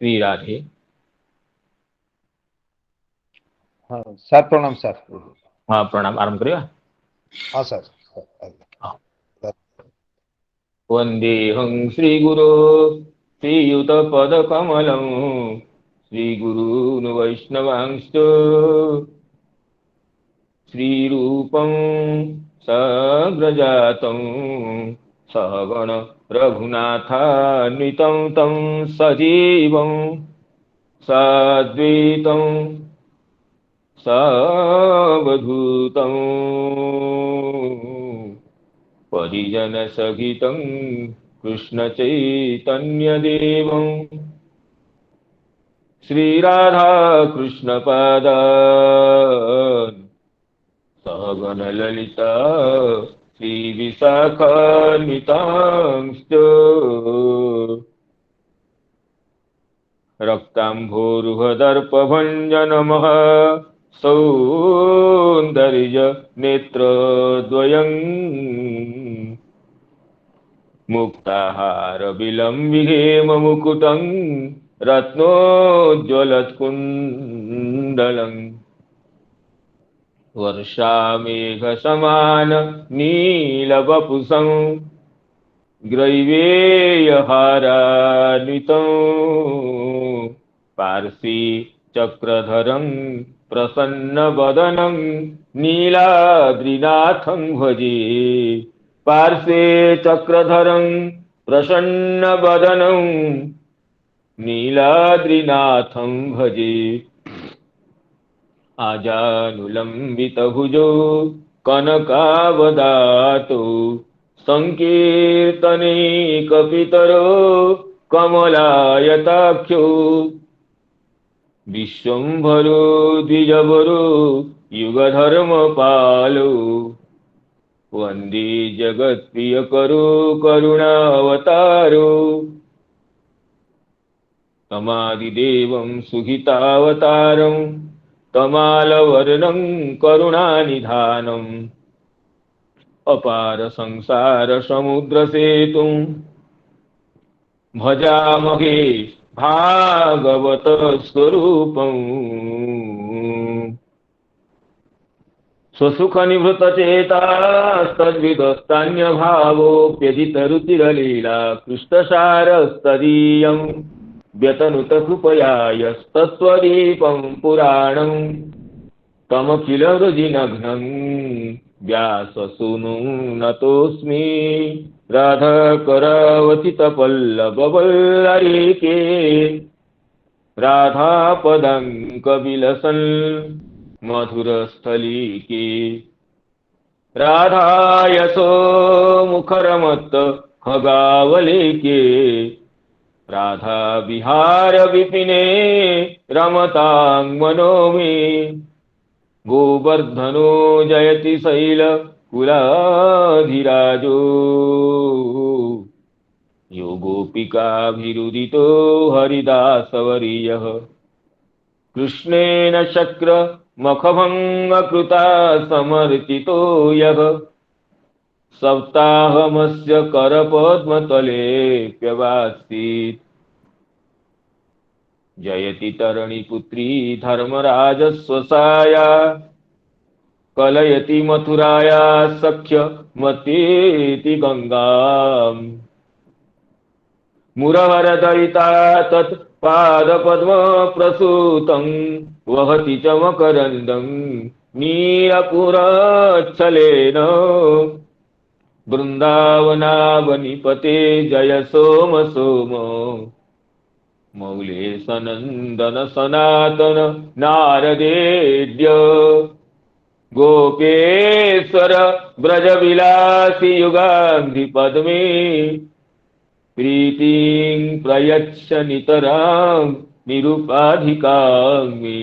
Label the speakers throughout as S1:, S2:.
S1: श्री राधे।
S2: हाँ सर, प्रणाम सर।
S1: हाँ प्रणाम, आरंभ करिए।
S2: हाँ सर।
S1: हाँ। वंदेहं श्रीगुरो श्रीयुतपदकमलं श्रीगुरून् वैष्णवांश्च श्रीरूपं साग्रजातं सहगण रघुनाथान्वितं तं सजीवं साद्वैतं सावधूतं परिजनसहितं कृष्णचैतन्यदेवं श्रीराधाकृष्णपादान् सहगणललिता श्रीविशाखान्वितांश्च रक्ताम्भोरुहदर्पभञ्जनमः सौन्दर्यनेत्रद्वयम् मुक्ताहारविलम्बिहेममुकुटं रत्नोज्ज्वलत्कुण्डलम् वर्षामेघसमान नीलवपुषं ग्रैवेयहारान्वितं पार्श्वे चक्रधरं प्रसन्नवदनं नीलाद्रिनाथं भजे। पार्श्वे चक्रधरं प्रसन्नवदनं नीलाद्रिनाथं भजे। आजानुलम्बितभुजो कनकावदातो सङ्कीर्तनैकपितरो कमलायताख्यो विश्वम्भरो द्विजवरो युगधर्मपालो वन्दे जगत्प्रियकरो करुणावतारो तमादिदेवं सुहितावतारं तमालवर्णं करुणानिधानम् अपार संसार समुद्र सेतुं भजामहे भागवत स्वरूपम्। स्वसुख निवृत चेता तद्विदस्तान्यभावोऽप्यजितरुचिरलीला कृष्णसारस्तदीयं व्यतनुत कृपया यस्तत्त्वदीपं पुराणं तमखिल हृदिनघ्नं व्याससूनुं नतोऽस्मि राधाकरावथितपल्लववल्लरीके राधापदङ्कविलसन् मधुरस्थलीके राधायसो मुखरमत्त खगावलिके राधा विहार विपिने रमतां मनोमि गोवर्धनो जयति शैल कुलाधिराजो यो गोपिकाभिरुदितो हरिदासवर्यः कृष्णेन शक्र मखभङ्गकृता समर्चितो यः सप्ताहमस्य करपद्मतलेऽप्यवासीत् जयति तरणिपुत्री धर्मराजस्वसाया कलयति मथुराया सख्यमतीति गङ्गाम् मुरहरदयिता तत्पादपद्मप्रसूतं वहति च मकरन्दं नीलपुरच्छलेन बृन्दावनावनिपते जय सोम सोम मौले सनन्दन सनातन नारदेड्य गोपेश्वर ब्रजविलासि युगान्धि पद्मे प्रीतिं प्रयच्छ नितरां निरुपाधिकां मे।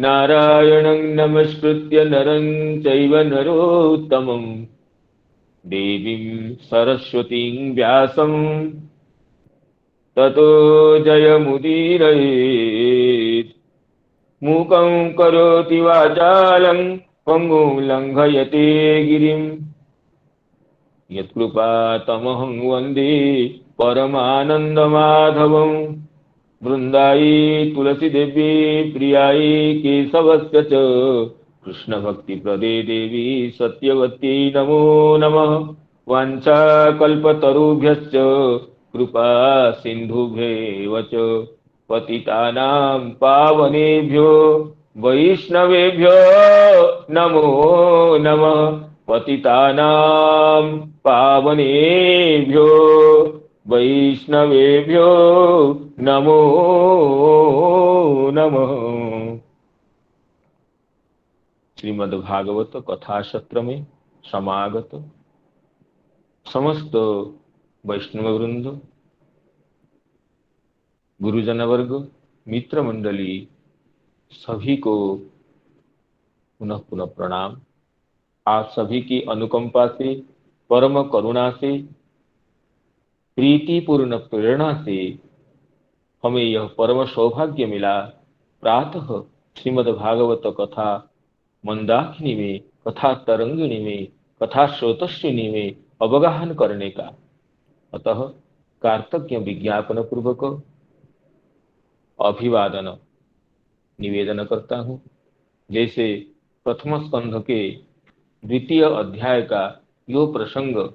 S1: नारायणं नमस्कृत्य नरं चैव नरोत्तमं देवीं सरस्वतीं व्यासं ततो जयमुदीरयेत्। मूकं करोति वाचालं पङ्गुं लङ्घयते गिरिं यत्कृपातमहं वन्दे परमानंद माधवं वृंदाई तुलसी देवी प्रियाई केशवस्य च कृष्ण भक्ति प्रदे देवी सत्यवती नमो नमः वाञ्छाकल्पतरुभ्यश्च कृपा सिन्धुभ्येव च पतितानां पावनेभ्यो वैष्णवेभ्यो नमो नमः पतितानां पावनेभ्यो वैष्णवेभ्यो नमो नमः। श्रीमद्भागवत कथा सत्र में समागत समस्त वैष्णव वृंद, गुरुजन वर्ग, मित्र मंडली सभी को पुनः पुनः प्रणाम। आप सभी की अनुकंपा से, परम करुणा से, प्रीतिपूर्ण प्रेरणा से हमें यह परम सौभाग्य मिला प्रातः श्रीमद्भागवत कथा मंदाकिनी में, कथा तरंगिणी में, कथा स्रोतस्विनी में अवगाहन करने का। अतः कार्तज्ञ विज्ञापन पूर्वक अभिवादन निवेदन करता हूँ। जैसे प्रथम स्कंध के द्वितीय अध्याय का यो प्रसंग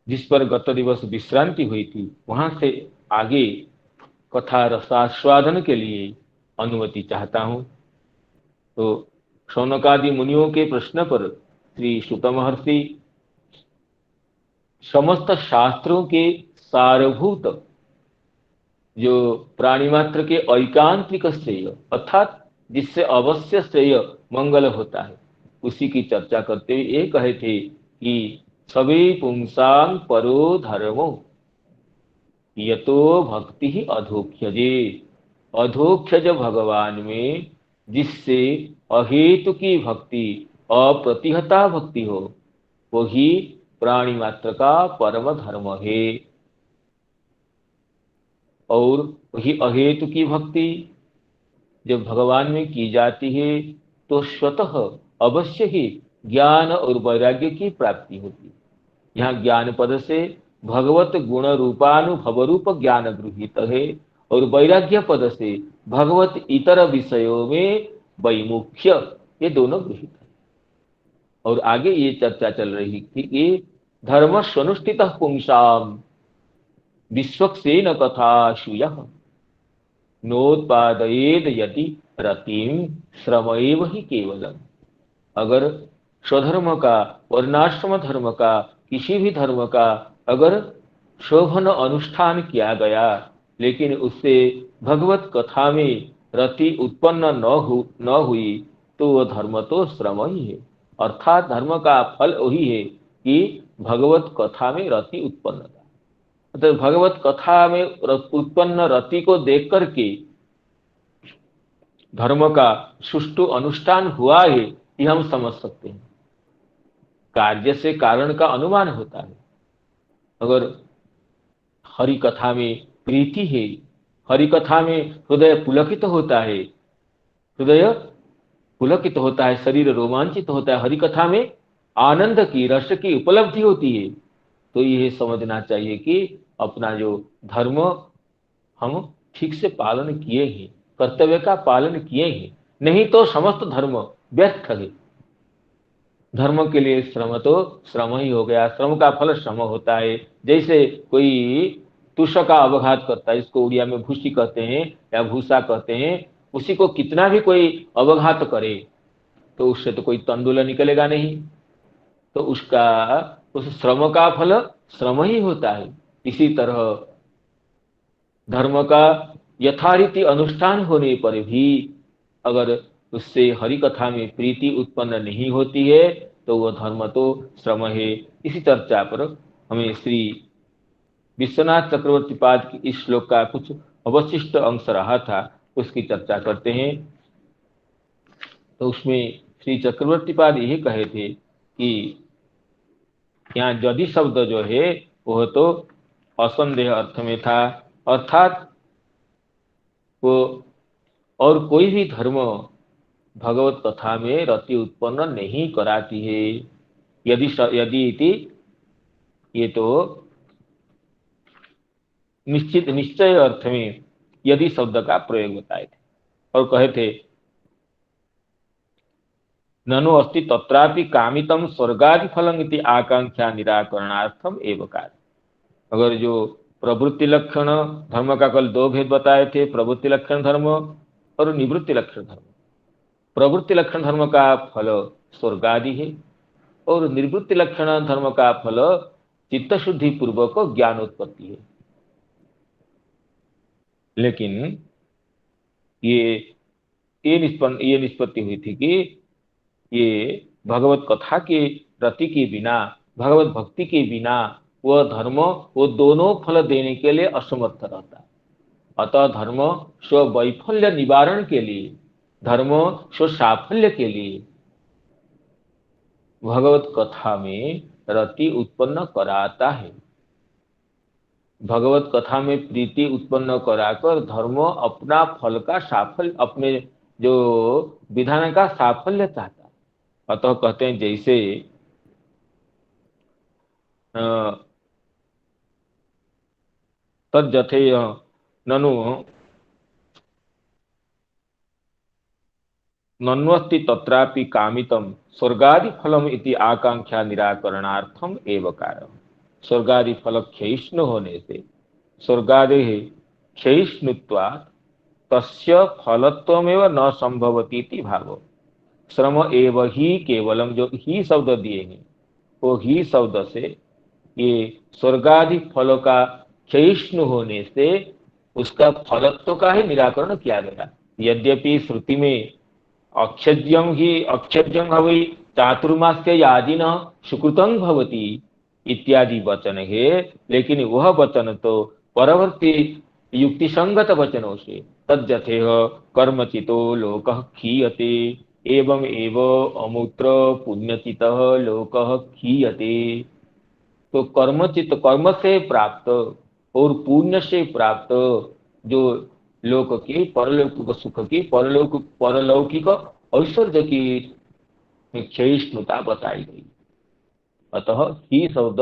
S1: जिस पर गत दिवस विश्रांति हुई थी, वहां से आगे कथा रसास्वादन के लिए अनुमति चाहता हूँ। तो शौनकादि मुनियों के प्रश्न पर श्री सुत महर्षि समस्त शास्त्रों के सारभूत जो प्राणी मात्र के ऐकांतिक श्रेय अर्थात जिससे अवश्य श्रेय मंगल होता है, उसी की चर्चा करते हुए ये कहे थे कि सभी पुंसां परो धर्मो यतो भक्ति ही अधोख्यजे। अधोख्यज भगवान में जिससे अहेतु की भक्ति, अप्रतिहता भक्ति हो, वही प्राणी मात्र का परम धर्म है। और वही अहेतु की भक्ति जब भगवान में की जाती है तो स्वतः अवश्य ही ज्ञान और वैराग्य की प्राप्ति होती है। यहाँ ज्ञान पद से भगवत गुण रूपानुभव रूप ज्ञान गृहीत है और वैराग्य पद से भगवत इतर विषयों में वैमुख्य, ये दोनों गृहीत है। और आगे ये चर्चा चल रही थी कि धर्म स्वनुष्ठित पुंसाम विश्वक्सेन कथा शूयः नोत्पादयेद यदि रतिम श्रमैव ही केवलम। अगर स्वधर्म का, वर्णाश्रम धर्म का, किसी भी धर्म का अगर शोभन अनुष्ठान किया गया लेकिन उससे भगवत कथा में रति उत्पन्न न हुई तो वह धर्म तो श्रम ही है। अर्थात धर्म का फल वही है कि भगवत कथा में रति उत्पन्न। तो भगवत कथा में उत्पन्न रति को देख करके धर्म का सुष्ठु अनुष्ठान हुआ है, ये हम समझ सकते हैं। कार्य से कारण का अनुमान होता है। अगर हरि कथा में प्रीति है, हरि कथा में हृदय पुलकित होता है, हृदय पुलकित होता है, शरीर रोमांचित होता है, हरि कथा में आनंद की, रस की उपलब्धि होती है, तो यह समझना चाहिए कि अपना जो धर्म हम ठीक से पालन किए हैं, कर्तव्य का पालन किए हैं, नहीं तो समस्त धर्म व्यर्थ है। धर्म के लिए श्रम तो श्रम ही हो गया, श्रम का फल श्रम होता है। जैसे कोई तुष का अवघात करता है, इसको उड़िया में भूसी कहते हैं या भूसा कहते हैं, उसी को कितना भी कोई अवघात करे तो उससे तो कोई तंडुल निकलेगा नहीं, तो उसका उस श्रम का फल श्रम ही होता है। इसी तरह धर्म का यथारीति अनुष्ठान होने पर भी अगर उससे हरि कथा में प्रीति उत्पन्न नहीं होती है तो वह धर्म तो श्रम है। इसी चर्चा पर हमें श्री विश्वनाथ चक्रवर्ती पाद की इस श्लोक का कुछ अवशिष्ट अंश रहा था, उसकी चर्चा करते हैं। तो उसमें श्री चक्रवर्ती पाद यही कहे थे कि यहाँ यदि शब्द जो है वह तो असंदेह अर्थ में था, अर्थात वो और कोई भी धर्म भगवत कथा में रति उत्पन्न नहीं कराती है। यदि इति ये तो निश्चित निश्चय अर्थ में यदि शब्द का प्रयोग बताए थे और कहे थे ननु अस्ति तत्रापि कामितम स्वर्गादि फलम इति आकांक्षा निराकरणार्थम एव कार्य। अगर जो प्रवृत्ति लक्षण धर्म का कल दो भेद बताए थे, प्रवृत्ति लक्षण धर्म और निवृत्ति लक्षण धर्म। प्रवृत्ति लक्षण धर्म का फल स्वर्ग आदि है और निवृत्ति लक्षण धर्म का फल चित्त शुद्धि पूर्वक ज्ञानोत्पत्ति है। लेकिन ये निष्पत्ति हुई थी कि ये भगवत कथा के रति के बिना, भगवत भक्ति के बिना वह धर्म वो दोनों फल देने के लिए असमर्थ रहता है। अतः धर्म स्व वैफल्य निवारण के लिए, धर्म स्व साफल्य के लिए भगवत कथा में रति उत्पन्न कराता है। भगवत कथा में प्रीति उत्पन्न कराकर धर्म अपना फल का साफल्य, अपने जो विधान का साफल्य चाहता है। अतः कहते हैं जैसे तज्जथेय ननु नन्वस्ति तत्रापि कामितम स्वर्गादि फलम इति आकांक्षा निराकरणार्थम एव कारण। स्वर्गादि फल क्षयिष्णु होने से, स्वर्गादि क्षयिष्णुत्वात् तस्य फलत्वमेव न संभवति इति भाव। श्रम एव ही केवलम, जो ही शब्द दिए हैं वो ही शब्द से ये स्वर्गादि फलों का क्षयिष्णु होने से उसका फलत्व का ही निराकरण किया गया। यद्यपि श्रुति में अक्षज्यं भवि चातुर्मास्य यादिन सुकृतं भवति इत्यादि वचन है, लेकिन वह वचन तो परवर्ती युक्ति संगत वचनों से तज्जथेह कर्मचितो लोकः क्षीयते एवं एव अमूत्र पुण्यचितः लोकः क्षीयते। तो कर्मचित, कर्म से प्राप्त और पुण्य से प्राप्त जो लोक की परलौकिक सुख की परलौकिक ऐश्वर्य की क्षयिष्णुता बताई गई। अतः ही शब्द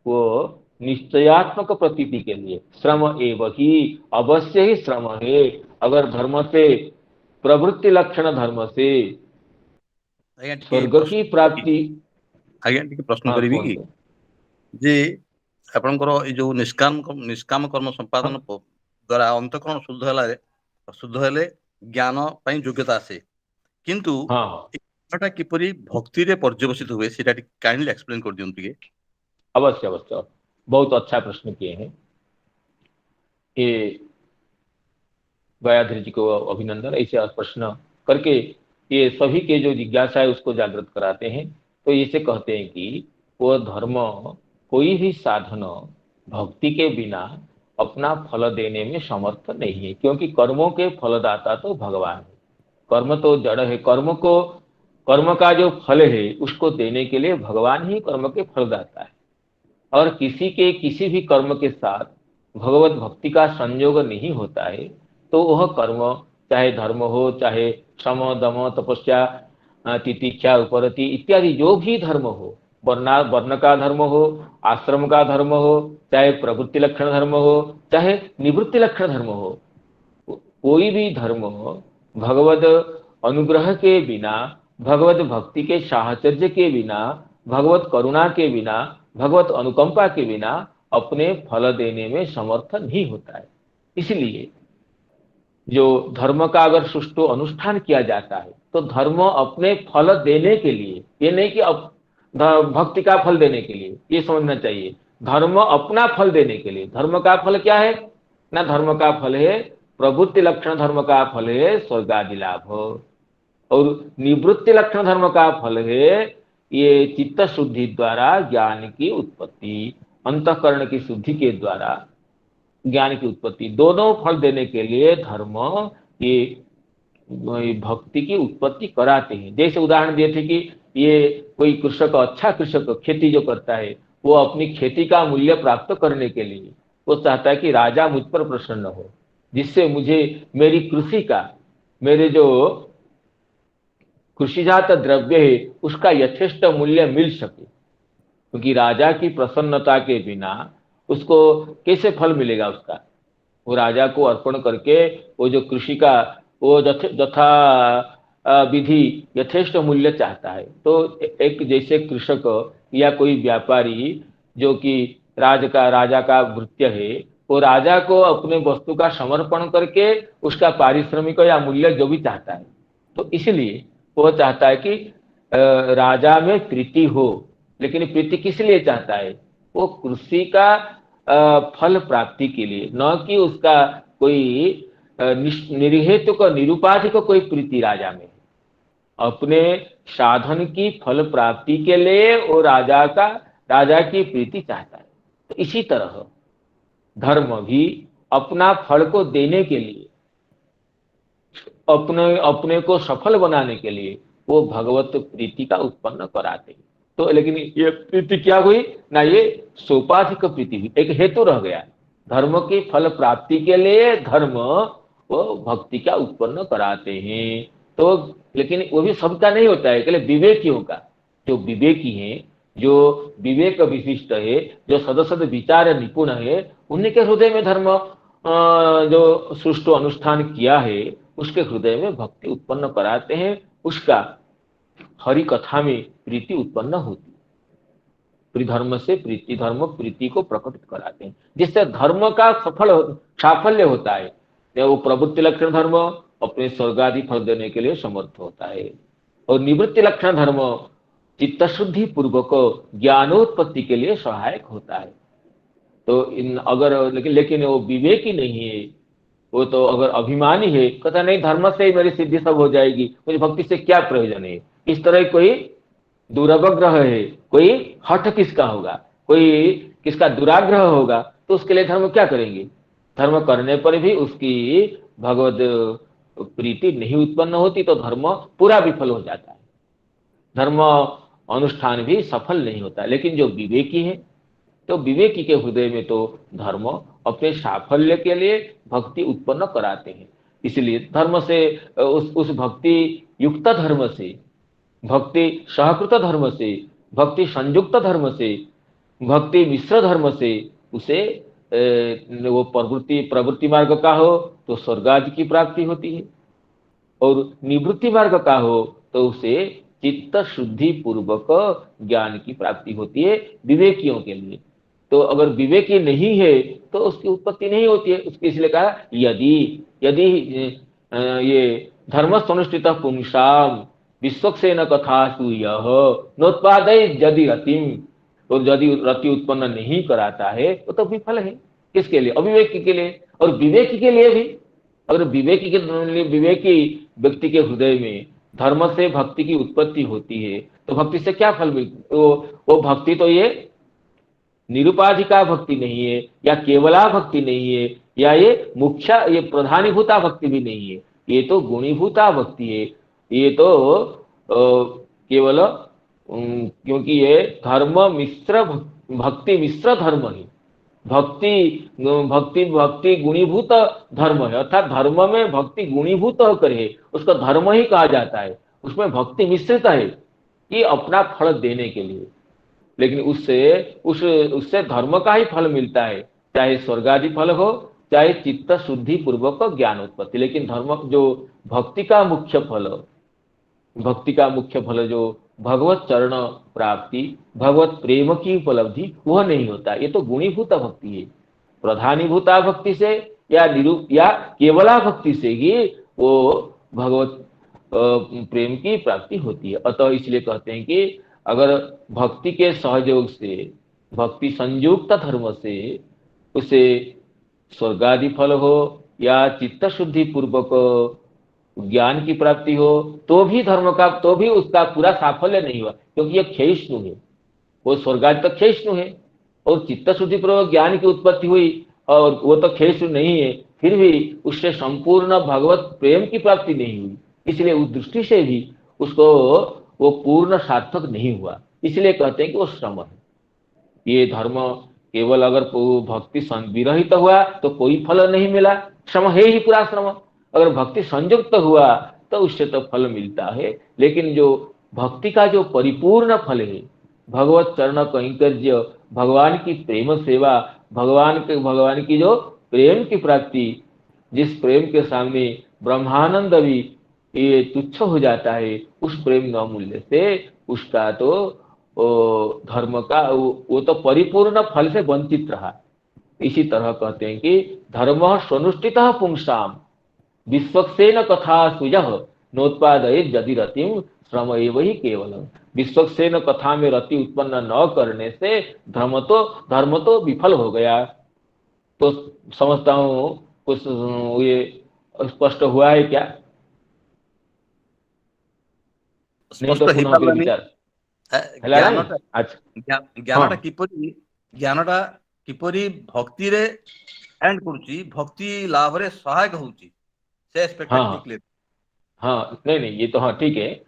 S1: वो निश्चयात्मक प्रतीति के लिए श्रम एव ही, अवश्य ही श्रम है। अगर धर्म से, प्रवृत्ति लक्षण धर्म से स्वर्ग की प्राप्ति।
S3: आज्ञा टिके प्रश्न करिबी कि जे आपनकर ए जो निष्काम कर्म संपादन द्वारा अंतःकरण शुद्ध हेले ज्ञान पई योग्यता आसे, किंतु एटा किपरि भक्ति रे पर्यवसित हुए सेटा काइंडली एक्सप्लेन कर दियन टिके।
S1: अवश्य अवश्य, बहुत अच्छा प्रश्न किए हैं। ये गयाधर जी को अभिनंदन, ऐसे प्रश्न करके ये सभी के जो जिज्ञासा है उसको जागृत कराते हैं। तो इसे कहते हैं कि वो धर्म, कोई भी साधन भक्ति के बिना अपना फल देने में समर्थ नहीं है, क्योंकि कर्मों के फलदाता तो भगवान है। कर्म तो जड़ है, कर्म का जो फल है उसको देने के लिए भगवान ही कर्म के फलदाता है। और किसी के किसी भी कर्म के साथ भगवत भक्ति का संयोग नहीं होता है तो वह कर्म, चाहे धर्म हो, चाहे श्रम दम तपस्या तितिक्षा उपरति इत्यादि जो भी धर्म हो, वर्ण का धर्म हो, आश्रम का धर्म हो, चाहे प्रवृत्ति लक्षण धर्म हो, चाहे निवृत्ति लक्षण धर्म हो, कोई भी धर्म भगवत अनुग्रह के बिना, भगवत भक्ति के साहचर्य के बिना, भगवत करुणा के बिना, भगवत अनुकंपा के बिना अपने फल देने में समर्थ नहीं होता है। इसलिए जो धर्म का अगर सुष्ठु अनुष्ठान किया जाता है तो धर्म अपने फल देने के लिए, ये नहीं कि भक्ति का फल देने के लिए, ये समझना चाहिए। धर्म अपना फल देने के लिए, धर्म का फल क्या है ना, धर्म का फल है प्रवृत्ति लक्षण धर्म का फल है स्वर्गादि लाभ, और निवृत्ति लक्षण धर्म का फल है ये चित्त शुद्धि द्वारा ज्ञान की उत्पत्ति, अंतःकरण की शुद्धि के द्वारा ज्ञान की उत्पत्ति। दोनों फल देने के लिए धर्म ये भक्ति की उत्पत्ति कराते हैं। जैसे उदाहरण दिए थे कि ये कोई कृषक, अच्छा कृषक खेती जो करता है, वो अपनी खेती का मूल्य प्राप्त करने के लिए वो चाहता है कि राजा मुझ पर प्रसन्न हो, जिससे मुझे मेरी कृषि का, मेरे जो कृषिजात द्रव्य है उसका यथेष्ट मूल्य मिल सके। क्योंकि राजा की प्रसन्नता के बिना उसको कैसे फल मिलेगा उसका? वो राजा को अर्पण करके वो जो कृषि का वो यथा विधि यथेष्ट मूल्य चाहता है। तो एक जैसे कृषक या कोई व्यापारी जो कि राजा का भृत्य है, वो राजा को अपने वस्तु का समर्पण करके उसका पारिश्रमिक या मूल्य जो भी चाहता है। तो इसलिए वो चाहता है कि राजा में प्रीति हो। लेकिन प्रीति किस लिए चाहता है? वो कृषि का फल प्राप्ति के लिए, न कि उसका कोई निरहेतुक निरुपाधिक कोई प्रीति राजा में। अपने साधन की फल प्राप्ति के लिए वो राजा की प्रीति चाहता है। तो इसी तरह धर्म भी अपना फल को देने के लिए, अपने अपने को सफल बनाने के लिए वो भगवत प्रीति का उत्पन्न कराते हैं। तो लेकिन ये प्रीति क्या हुई ना, ये सोपाधिक प्रीति हुई, एक हेतु रह गया। धर्म की फल प्राप्ति के लिए धर्म वो भक्ति का उत्पन्न कराते हैं। तो लेकिन वो भी सबका नहीं होता है, केवल विवेकियों का। जो विवेकी हैं, जो विवेक विशिष्ट है, जो सदसद विचार निपुण है, उन्हीं के हृदय में धर्म जो सुष्ठु अनुष्ठान किया है उसके हृदय में भक्ति उत्पन्न कराते हैं। उसका हरि कथा में प्रीति उत्पन्न होती है। धर्म से प्रीति, धर्म प्रीति को प्रकटित कराते हैं, जिससे धर्म का साफल्य होता है। वो प्रवृत्ति लक्षण धर्म अपने स्वर्ग आदि फल देने के लिए समर्थ होता है, और निवृत्ति लक्षण धर्म चित्त शुद्धि पूर्वक ज्ञानोत्पत्ति के लिए सहायक होता है। तो लेकिन वो विवेकी नहीं है, वो तो अगर अभिमानी है, कहता नहीं धर्म से ही मेरी सिद्धि सब हो जाएगी, मुझे भक्ति से क्या प्रयोजन है। इस तरह कोई दुराग्रह है, कोई हठ किसका होगा, कोई किसका दुराग्रह होगा, तो उसके लिए धर्म क्या करेंगे? धर्म करने पर भी उसकी भगवत प्रीति नहीं उत्पन्न होती, तो धर्म पूरा विफल हो जाता है, धर्म अनुष्ठान भी सफल नहीं होता। लेकिन जो विवेकी है, तो विवेकी के हृदय में तो धर्म अपने साफल्य के लिए भक्ति उत्पन्न कराते हैं। इसलिए धर्म से उस भक्ति युक्त धर्म से, भक्ति सहकृत धर्म से, भक्ति संयुक्त धर्म से, भक्ति मिश्र धर्म से उसे वो प्रवृत्ति मार्ग का हो तो स्वर्ग आदि की प्राप्ति होती है, और निवृत्ति मार्ग का हो तो उसे चित्त शुद्धि पूर्वक ज्ञान की प्राप्ति होती है विवेकियों के लिए। तो अगर विवेकी नहीं है तो उसकी उत्पत्ति नहीं होती है। उसके इसलिए कहा यदि ये धर्मस्तनुष्ठित पुंसाम विश्वक्सेन कथा सूयः नोत्पादय यदि रतिम, तो यदि रति उत्पन्न नहीं कराता है तो विफल है। किसके लिए? अविवेकी के लिए। और विवेकी के लिए भी, अगर विवेकी व्यक्ति के हृदय में धर्म से भक्ति की उत्पत्ति होती है तो भक्ति से क्या फल मिलता? वो भक्ति तो ये निरुपाधिका भक्ति नहीं है, या केवला भक्ति नहीं है, या ये मुख्य ये प्रधानीभूता भक्ति भी नहीं है, ये तो गुणीभूता भक्ति है। ये तो केवल क्योंकि ये धर्म मिश्र भक्ति मिश्र धर्म है, भक्ति गुणीभूत धर्म है, अर्थात धर्म में भक्ति गुणीभूत होकर है, उसका धर्म ही कहा जाता है। उसमें भक्ति मिश्रित है कि अपना फल देने के लिए, लेकिन उससे धर्म का ही फल मिलता है, चाहे स्वर्ग आदि फल हो, चाहे चित्त शुद्धि पूर्वक ज्ञानोत्पत्ति। लेकिन धर्म जो भक्ति का मुख्य फल जो भगवत चरण प्राप्ति, भगवत प्रेम की उपलब्धि, वह नहीं होता। ये तो गुणीभूत भक्ति है। प्रधानीभूता भक्ति से या केवला भक्ति से ही वो भगवत प्रेम की प्राप्ति होती है। अतः इसलिए कहते हैं कि अगर भक्ति के सहयोग से, भक्ति संयुक्त धर्म से उसे स्वर्गादि फल हो या चित्त शुद्धि पूर्वक ज्ञान की प्राप्ति हो, तो भी उसका पूरा साफल्य नहीं हुआ, क्योंकि यह क्षयिष्णु है। वो स्वर्गादि तक क्षयिष्णु है, और चित्त शुद्धि पूर्वक ज्ञान की उत्पत्ति हुई और वो तो क्षयिष्णु नहीं है, फिर भी उससे संपूर्ण भगवत प्रेम की प्राप्ति नहीं हुई। इसलिए उस दृष्टि से भी उसको वो पूर्ण सार्थक नहीं हुआ। इसलिए कहते हैं कि वो श्रम है। ये धर्म केवल अगर भक्ति विरहित हुआ तो कोई फल नहीं मिला, श्रम है ही पूरा श्रम। अगर भक्ति संयुक्त हुआ तो उससे तो फल मिलता है। लेकिन जो भक्ति का जो परिपूर्ण फल है, भगवत चरण कैंकर्य, भगवान की प्रेम सेवा, भगवान की जो प्रेम की प्राप्ति, जिस प्रेम के सामने ब्रह्मानंद भी ये तुच्छ हो जाता है, उस प्रेम न मूल्य से उसका तो धर्म का वो तो परिपूर्ण फल से वंचित रहा। इसी तरह कहते हैं कि धर्म स्वनुष्ठित पुंसाम विश्वक्सेन कथा सुजह नोत्पादयेत यदि रतिम श्रम एव ही केवलम। विश्वक्सेन कथा में रति उत्पन्न न करने से धर्म तो विफल हो गया। तो समझता हूँ कुछ ये स्पष्ट हुआ है क्या? नहीं
S3: स्पष्ट
S1: तो
S3: हो
S1: पुनः फिर
S3: पारानी
S1: विचार ହେଲା ନାଇଁ?
S3: ज्ञानटा
S1: अच्छा
S3: ज्ञानटा
S1: हाँ
S3: किपरि भक्ति रे एंड करूची, भक्ति लाभ रे सहायक होची, से एस्पेक्ट
S1: हाँ
S3: ठीक
S1: हाँ
S3: क्लियर।
S1: हाँ, नहीं ये तो हाँ ठीक है।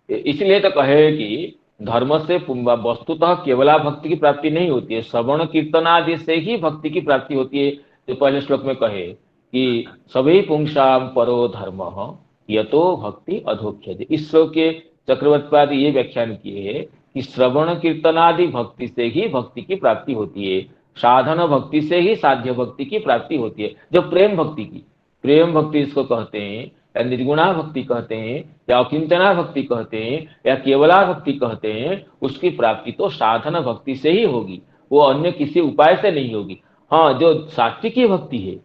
S1: इसलिए तो कहे कि धर्म से वस्तुतः केवला भक्ति की प्राप्ति नहीं होती है, श्रवण कीर्तन आदि से ही भक्ति की प्राप्ति होती है। जो पहले श्लोक में कहे कि सभी पुंसाम परो धर्म यतो भक्ति अधोख्यते। इस श्लोक के चक्रवर्ती ये व्याख्यान किए हैं कि श्रवण कीर्तन आदि भक्ति से ही भक्ति की प्राप्ति होती है, साधन भक्ति से ही साध्य भक्ति की प्राप्ति होती है। जो प्रेम भक्ति की, प्रेम भक्ति इसको कहते हैं, या निर्गुणा भक्ति कहते हैं, या अकिंचना भक्ति कहते हैं, या केवला भक्ति कहते हैं, उसकी प्राप्ति तो साधन भक्ति से ही होगी, वो अन्य किसी उपाय से नहीं होगी। हाँ, जो सात्विकी भक्ति है,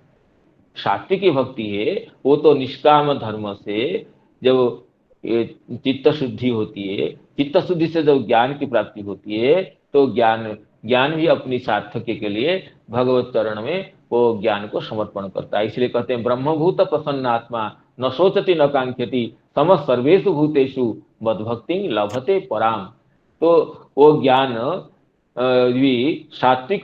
S1: सात्विकी भक्ति है, वो तो निष्काम धर्म से जब चित्त शुद्धि होती है, चित्त शुद्धि से जब ज्ञान की प्राप्ति होती है, तो ज्ञान ज्ञान भी अपनी सार्थक्य के लिए भगवत चरण में वो ज्ञान को समर्पण करता है। इसलिए कहते हैं ब्रह्मभूत प्रसन्नात्मा न सोचति न कांक्षति सम सर्वेषु भूतेषु मद्भक्ति लभते पराम। तो वो ज्ञान भी सात्विक,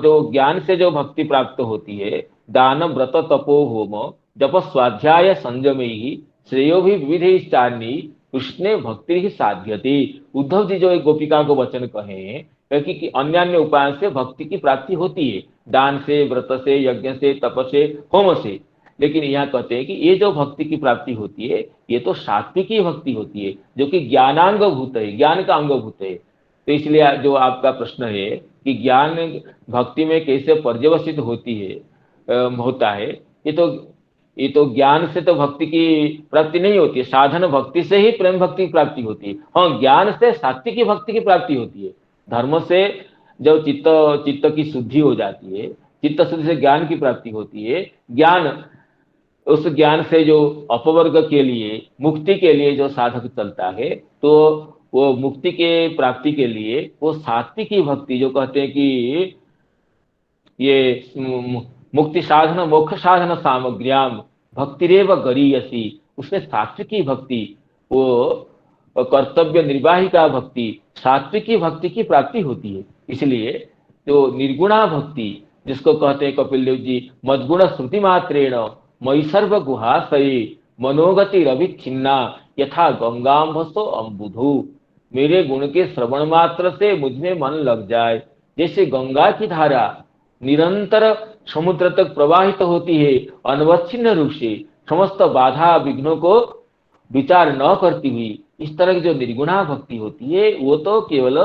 S1: जो ज्ञान से जो भक्ति प्राप्त होती है, दान व्रत तपो होम जप स्वाध्याय संयम ही श्रेयो भी विविधेश्चान्नी कृष्णे भक्ति ही साध्यते। उद्धव जी जो एक गोपिका को वचन कहे कि अन्य उपाय से भक्ति की प्राप्ति होती है, दान से, व्रत से, यज्ञ से, तप से, होम से। लेकिन यहाँ कहते हैं कि ये जो भक्ति की प्राप्ति होती है, ये तो सात्विकी भक्ति होती है, जो कि ज्ञानांग भूत है, ज्ञान का अंग भूत है। तो इसलिए जो आपका प्रश्न है कि ज्ञान भक्ति में कैसे पर्यवसित होती है, होता है, ये तो ज्ञान से तो भक्ति की प्राप्ति नहीं होती है, साधन भक्ति से ही प्रेम भक्ति की प्राप्ति होती है। हाँ, ज्ञान से सात्विकी भक्ति की प्राप्ति होती है। धर्म से जब चित्त की शुद्धि हो जाती है, चित्त शुद्धि से ज्ञान की प्राप्ति होती है। ज्ञान, उस ज्ञान से जो अपवर्ग के लिए, मुक्ति के लिए जो साधक चलता है, तो वो मुक्ति के प्राप्ति के लिए वो सात्विकी भक्ति, जो कहते हैं कि ये मुक्ति साधन मोक्ष साधन सामग्र्याम भक्तिरेव गरीयसी, उसमें सात्विकी भक्ति, वो कर्तव्य निर्वाहिका भक्ति, सात्विकी भक्ति की प्राप्ति होती है। इसलिए जो निर्गुणा भक्ति, जिसको कहते हैं कपिल देव जी, मद्गुण श्रुति मात्रेण मयि सर्व गुहाशये मनोगति रविच्छिन्ना यथा गंगाम्भसो अम्बुधु। मेरे गुण के श्रवण मात्र से मुझमें मन लग जाए, जैसे गंगा की धारा निरंतर समुद्र तक प्रवाहित होती है, अनवच्छिन्न रूप से, समस्त बाधा विघ्नों को विचार न करती हुई। इस तरह की जो निर्गुणा भक्ति होती है, वो तो केवल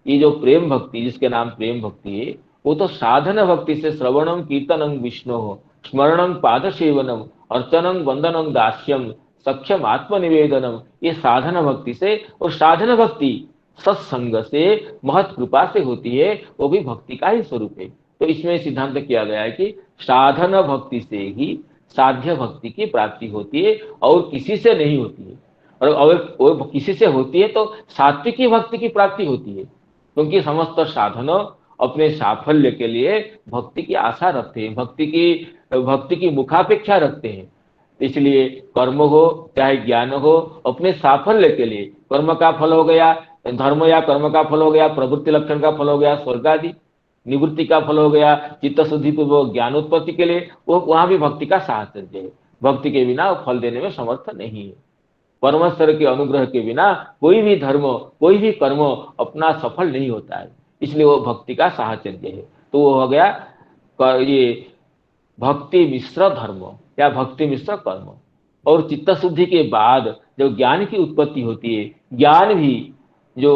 S1: ये जो प्रेम भक्ति, जिसके नाम प्रेम भक्ति है, वो तो साधन भक्ति से श्रवणम कीर्तनम विष्णु स्मरणम पाद सेवनम अर्चनम वंदनम दास्यम सख्यम आत्मनिवेदनम, ये साधन भक्ति से, और साधन भक्ति सत्संग से, महत कृपा से होती है, वो भी भक्ति का ही स्वरूप है। तो इसमें सिद्धांत किया गया है कि साधन भक्ति से ही साध्य भक्ति की प्राप्ति होती है, और किसी से नहीं होती है। और किसी से होती है तो सात्विकी भक्ति की प्राप्ति होती है, क्योंकि समस्त साधन अपने साफल्य के लिए भक्ति की आशा रखते हैं, भक्ति की मुखापेक्षा रखते हैं। इसलिए कर्म हो चाहे ज्ञान हो, अपने साफल्य के लिए, कर्म का फल हो गया धर्म, या कर्म का फल हो गया प्रवृत्ति लक्षण का फल हो गया स्वर्ग आदि, निवृत्ति का फल हो गया चित्त शुद्धि पूर्वक ज्ञान उत्पत्ति के लिए, वो वहां भी भक्ति का साहचर्य है। भक्ति के बिना वो फल देने में समर्थ नहीं है। परमेश्वर के अनुग्रह के बिना कोई भी धर्म, कोई भी कर्म अपना सफल नहीं होता है, इसलिए वो भक्ति का साहचर्य है। तो वो हो गया ये भक्ति मिश्र धर्म या भक्ति मिश्र कर्म। और चित्त शुद्धि के बाद जब ज्ञान की उत्पत्ति होती है, ज्ञान भी जो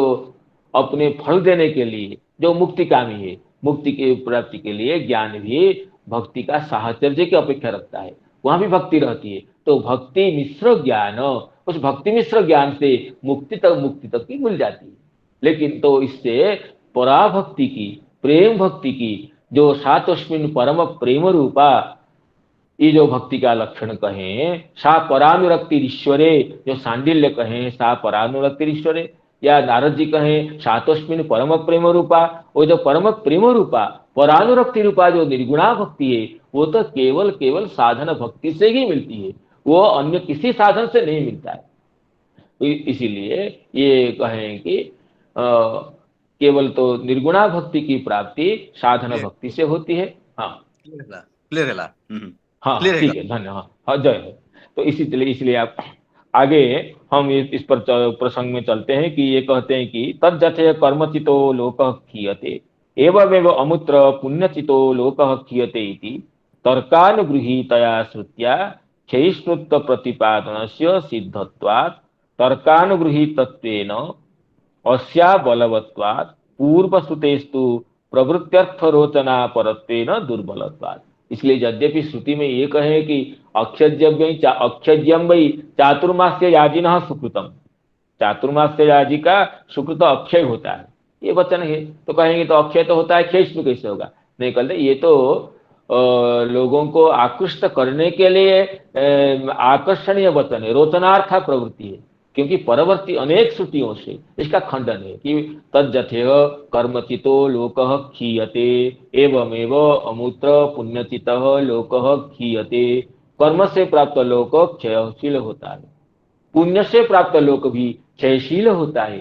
S1: अपने फल देने के लिए जो मुक्तिकामी है, मुक्ति की प्राप्ति के लिए ज्ञान भी भक्ति का साहचर्य की अपेक्षा रखता है, वहां भी भक्ति रहती है। तो भक्ति मिश्र ज्ञान, उस भक्ति मिश्र ज्ञान से मुक्ति तक की मिल जाती है। लेकिन तो इससे पराभक्ति की, प्रेम भक्ति की, जो सातस्मिन् परम प्रेम रूपा, ये जो भक्ति का लक्षण कहें, सा परानुरक्ति ईश्वरे, जो सांडिल्य कहें सा परानुरक्ति ईश्वरे, या नारद जी कहें सातस्मिन् परम प्रेम रूपा, वो जो परम प्रेम रूपा परानुरक्ति रूपा जो निर्गुणा भक्ति है, वो तो केवल केवल साधन भक्ति से ही मिलती है, वो अन्य किसी साधन से नहीं मिलता है। इसीलिए ये कहें कि केवल तो निर्गुणा भक्ति की प्राप्ति साधन भक्ति से होती है। हाँ
S3: क्लियर है।
S1: हाँ ठीक है, धन्यवाद। हाँ जय हो। तो इसलिए आप आगे हम इस पर प्रसंग में चलते हैं कि ये कहते हैं कि तज्जथे कर्मचितो लोकः क्षीयते एवमेव अमुत्र पुण्यचितो लोकः क्षीयते इति तर्कानुगृहीतया श्रुत्या क्षयिष्णुत्व प्रतिपादनस्य सिद्धत्वात् तर्कानुगृहीतत्वेन अस्या बलवत्वात् पूर्वश्रुतेस्तु प्रवृत्त्यर्थरोचना परत्वेन दुर्बलत्वात्। इसलिए यद्यपि श्रुति में ये कहे कि अक्षज्यम वै चातुर्मास्य याजिनः सुकृतम, चातुर्मास्य याजी का सुकृत अक्षय होता है, ये वचन है। तो कहेंगे तो अक्षय तो होता है, क्षयिष्णु कैसे होगा? नहीं कहते, ये तो लोगों को आकृष्ट करने के लिए आकर्षणीय वचन है, रोचनार्थ प्रवृत्ति है। क्योंकि परवर्ती अनेक श्रुतियों से इसका खंडन है कि तज्जथेह कर्मचितो लोकः क्षीयते एवमेव अमूत्र पुण्यचितः लोकः क्षीयते। कर्म से प्राप्त लोक क्षयशील होता है, पुण्य से प्राप्त लोक भी क्षयशील होता है।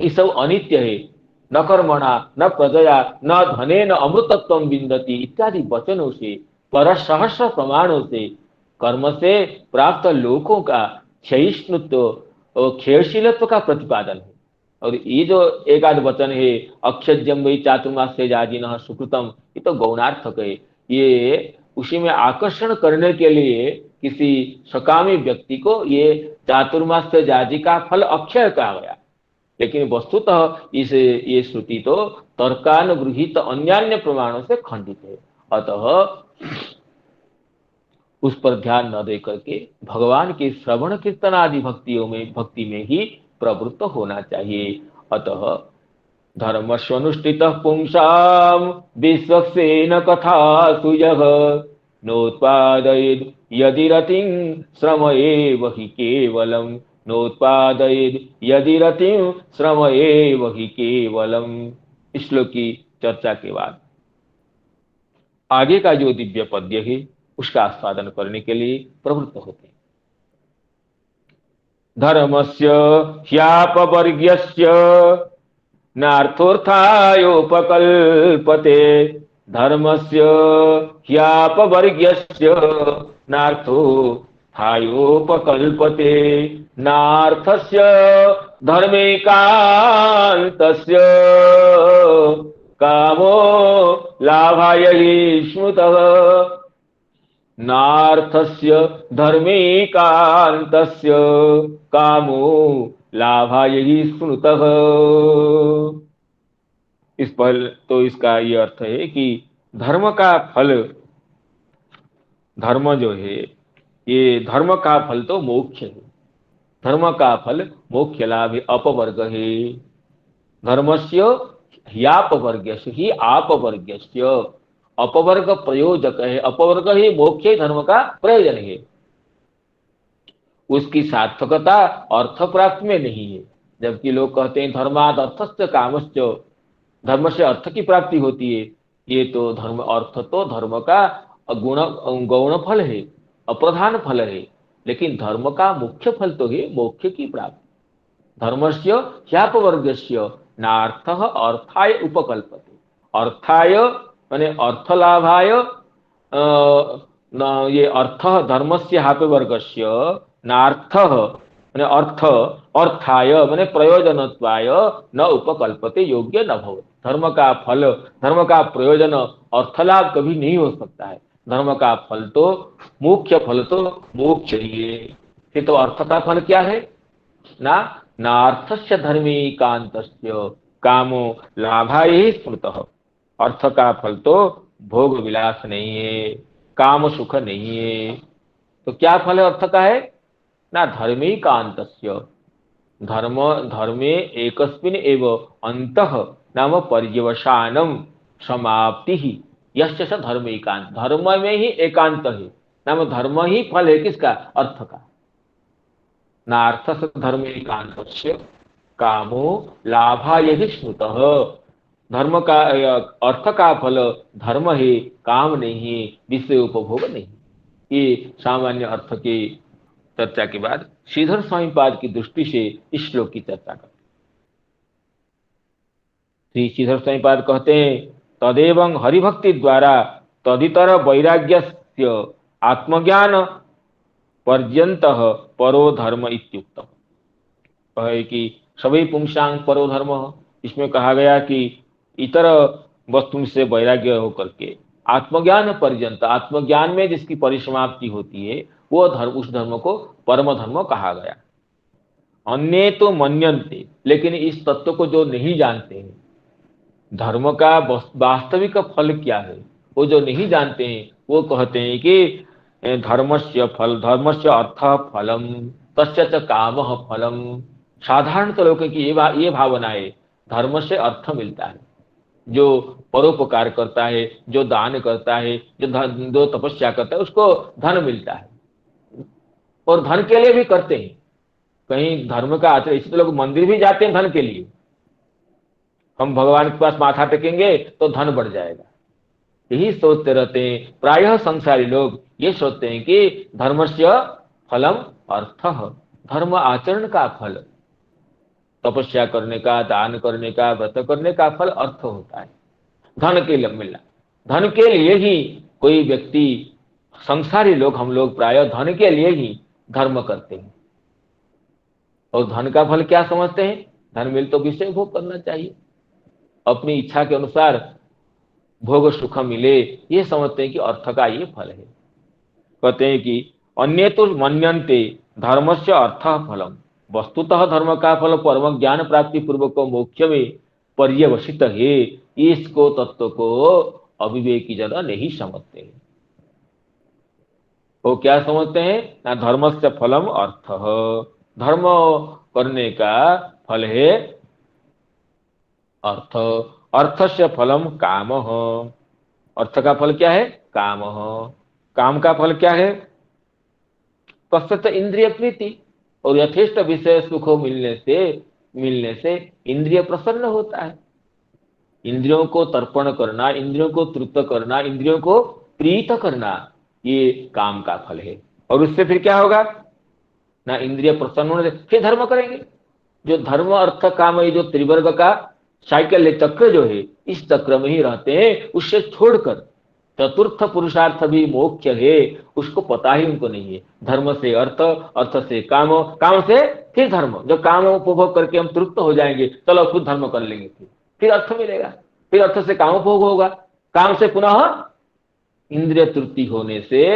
S1: ये सब अनित्य है। न कर्मणा न प्रजया न धने न अमृतत्व विन्दति इत्यादि वचनों से, पर सहस्र प्रमाणों से कर्म से प्राप्त लोकों का क्षयिष्णुत्व और क्षयशीलत्व का प्रतिपादन है। और ये जो एक आध वचन है अक्षज्यम वै चातुर्मास्य याजिनः सुकृतम, ये तो गौणार्थक है। ये उसी में आकर्षण करने के लिए किसी सकामी व्यक्ति को ये चातुर्मास्य याजी का फल अक्षय कहा गया। लेकिन वस्तुतः ये श्रुति तो तर्कानुगृहीत अन्यान्य प्रमाणों से खंडित है। अतः उस पर ध्यान न दे करके भगवान के श्रवण कीर्तन आदि भक्ति में ही प्रवृत्त होना चाहिए। अतः धर्मस्वनुष्ठितः पुंसाम विश्वक्सेन कथा सुयः नोत्पादयेद् यदि रतिं श्रम एव हि केवलम्, नोत्पादयेद् यदि रतिं श्रम एव हि केवलम्। इस श्लोक की चर्चा के बाद आगे का जो दिव्य पद्य है उसका आस्वादन करने के लिए प्रवृत्त होते हैं। धर्मस्य ह्यापवर्ग्यस्य नार्थोऽर्थायोपकल्पते, धर्मस्य ह्यापवर्ग्यस्य नार्थोऽर्थायोपकल्पते, नार्थस्य धर्मेकान्तस्य कामो लाभाय स्मृतः, नार्थस्य धर्मेकान्तस्य कामो लाभाय स्मृतः। इस पर तो इसका ये अर्थ है कि धर्म का फल, धर्म जो है ये धर्म का फल तो मोक्ष है, धर्म का फल मोक्ष लाभ अपवर्ग है। धर्मस्य ह्यापवर्ग्यस्य ही आपवर्ग्यस्य, अपवर्ग प्रयोजक है, अपवर्ग ही मोक्ष धर्म का प्रयोजन है। उसकी सार्थकता अर्थ प्राप्ति में नहीं है। जबकि लोग कहते हैं धर्माद अर्थस्य कामश्च, धर्म से अर्थ की प्राप्ति होती है। ये तो धर्म, अर्थ तो धर्म का गौण फल है, अप्रधान फल है। लेकिन धर्म का मुख्य फल तो है मोक्ष की प्राप्ति। धर्मस्य ह्यापवर्गस्य नार्थः अर्थाय उपकल्पते, अर्थाय माने अर्थलाभाय, ये अर्थ धर्मस्य ह्यापवर्गस्य नार्थः माने अर्थ, अर्थाय माने प्रयोजनत्वाय न उपकल्पते योग्य न भवति। धर्म का फल, धर्म का प्रयोजन, अर्थलाभ कभी नहीं हो सकता है। धर्म का फल तो, मुख्य फल तो मोक्ष ही है। फिर तो अर्थ का फल क्या है? नार्थस्य धर्मेकान्तस्य, कामो लाभाय ही स्मृतः। अर्थ का फल तो भोग विलास नहीं है, काम सुख नहीं है। तो क्या फल है अर्थ का है? ना धर्मी कांतस्य, धर्म धर्मे एकस्मिन् एव अंतः नाम पर्यवसानम समाप्ति ही यस्य स धर्म एकांत, धर्म में ही एकांत है, नाम धर्म ही फल है किसका? अर्थ का। नार्थ से धर्म एकांतस्य कामो लाभाय ही स्मृतः। धर्म का अर्थ का फल धर्म है, काम नहीं है, विषय उपभोग नहीं। ये सामान्य अर्थ के चर्चा के बाद श्रीधर स्वामीपाद की दृष्टि से इस श्लोक की चर्चा करते श्री श्रीधर स्वामीपाद कहते हैं, तदेवं हरिभक्ति द्वारा तदितर वैराग्य आत्मज्ञान पर्यंत परो धर्म इत्युक्त है कि सभी पुंसांग परो धर्म। इसमें कहा गया कि इतर वस्तु से वैराग्य होकर के आत्मज्ञान पर्यंत, आत्मज्ञान में जिसकी परिसमाप्ति होती है वो धर्म, उस धर्म को परम धर्म कहा गया। अन्य तो मन्यन्ते, लेकिन इस तत्व को जो नहीं जानते हैं, धर्म का वास्तविक फल क्या है वो जो नहीं जानते हैं, वो कहते हैं कि धर्मस्य फल, धर्मस्य अर्थ फलम तस्य च कामः फलम। साधारणतः लोगों की ये भावना है, धर्म से अर्थ मिलता है, जो परोपकार करता है, जो दान करता है, जो तपस्या करता है उसको धन मिलता है, और धन के लिए भी करते हैं। कहीं धर्म का आचरण, इसी तो लोग मंदिर भी जाते हैं धन के लिए। हम भगवान के पास माथा टेकेंगे तो धन बढ़ जाएगा, यही सोचते रहते हैं। प्रायः संसारी लोग ये सोचते हैं कि धर्मस्य फलम अर्थः, धर्म आचरण का फल, तपस्या करने का, दान करने का, व्रत करने का फल अर्थ होता है, धन के लिए मिलना। धन के लिए ही कोई व्यक्ति, संसारी लोग, हम लोग प्राय धन के लिए ही धर्म करते हैं। और धन का फल क्या समझते हैं? धन मिल तो विषय भोग करना चाहिए, अपनी इच्छा के अनुसार भोग सुख मिले, ये समझते हैं कि अर्थ का ये फल है। कहते हैं कि अन्य तो मन्यन्ते धर्मस्य अर्थ फलम, वस्तुतः धर्म का फल परम ज्ञान प्राप्ति पूर्वक मोक्ष में पर्यवसित है। इसको तत्व को अविवेकी जन नहीं समझते हैं। वो क्या समझते हैं? ना धर्मस्य फलम अर्थ, धर्म करने का फल है अर्थ, अर्थस्य फलम काम, अर्थ का फल क्या है? काम, काम का फल क्या है? तस्य च इंद्रिय प्रीति, और यथेष्ट विषय सुख मिलने से इंद्रिय प्रसन्न होता है। इंद्रियों को तर्पण करना, इंद्रियों को तृप्त करना, इंद्रियों को प्रीत करना, ये काम का फल है। और उससे फिर क्या होगा? ना इंद्रिय प्रसन्न होने से फिर धर्म करेंगे। जो धर्म अर्थ काम, ये जो त्रिवर्ग का साइकिल चक्र जो है, इस चक्र में ही रहते हैं। उससे छोड़कर चतुर्थ पुरुषार्थ भी मोक्ष है, उसको पता ही उनको नहीं है। धर्म से अर्थ, अर्थ से काम, काम से फिर धर्म। जब काम उपभोग करके हम तृप्त हो जाएंगे, चलो खुद धर्म कर लेंगे, फिर अर्थ मिलेगा, फिर अर्थ से काम उपभोग होगा, काम से पुनः इंद्रिय तृप्ति होने से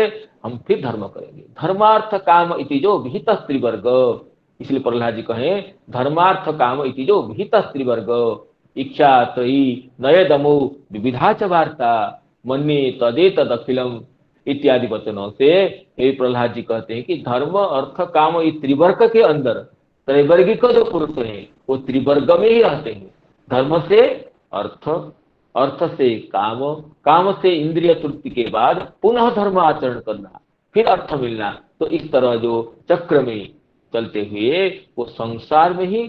S1: हम फिर धर्म करेंगे। धर्मार्थ काम इति जो विहित त्रिवर्ग, इसलिए प्रहलाद जी कहे धर्मार्थ काम इति जो विहित त्रिवर्ग, इच्छा त्रयी नयदमो विविधा च वार्ता मन्ये तदे तदखिलम इत्यादि वचनों से ये प्रहलाद जी कहते हैं कि धर्म अर्थ काम इस त्रिवर्ग के अंदर त्रैवर्गिक जो पुरुष है वो त्रिवर्ग में ही रहते हैं। धर्म से अर्थ, अर्थ से काम, काम से इंद्रिय तृप्ति के बाद पुनः धर्म आचरण करना, फिर अर्थ मिलना। तो इस तरह जो चक्र में चलते हुए वो संसार में ही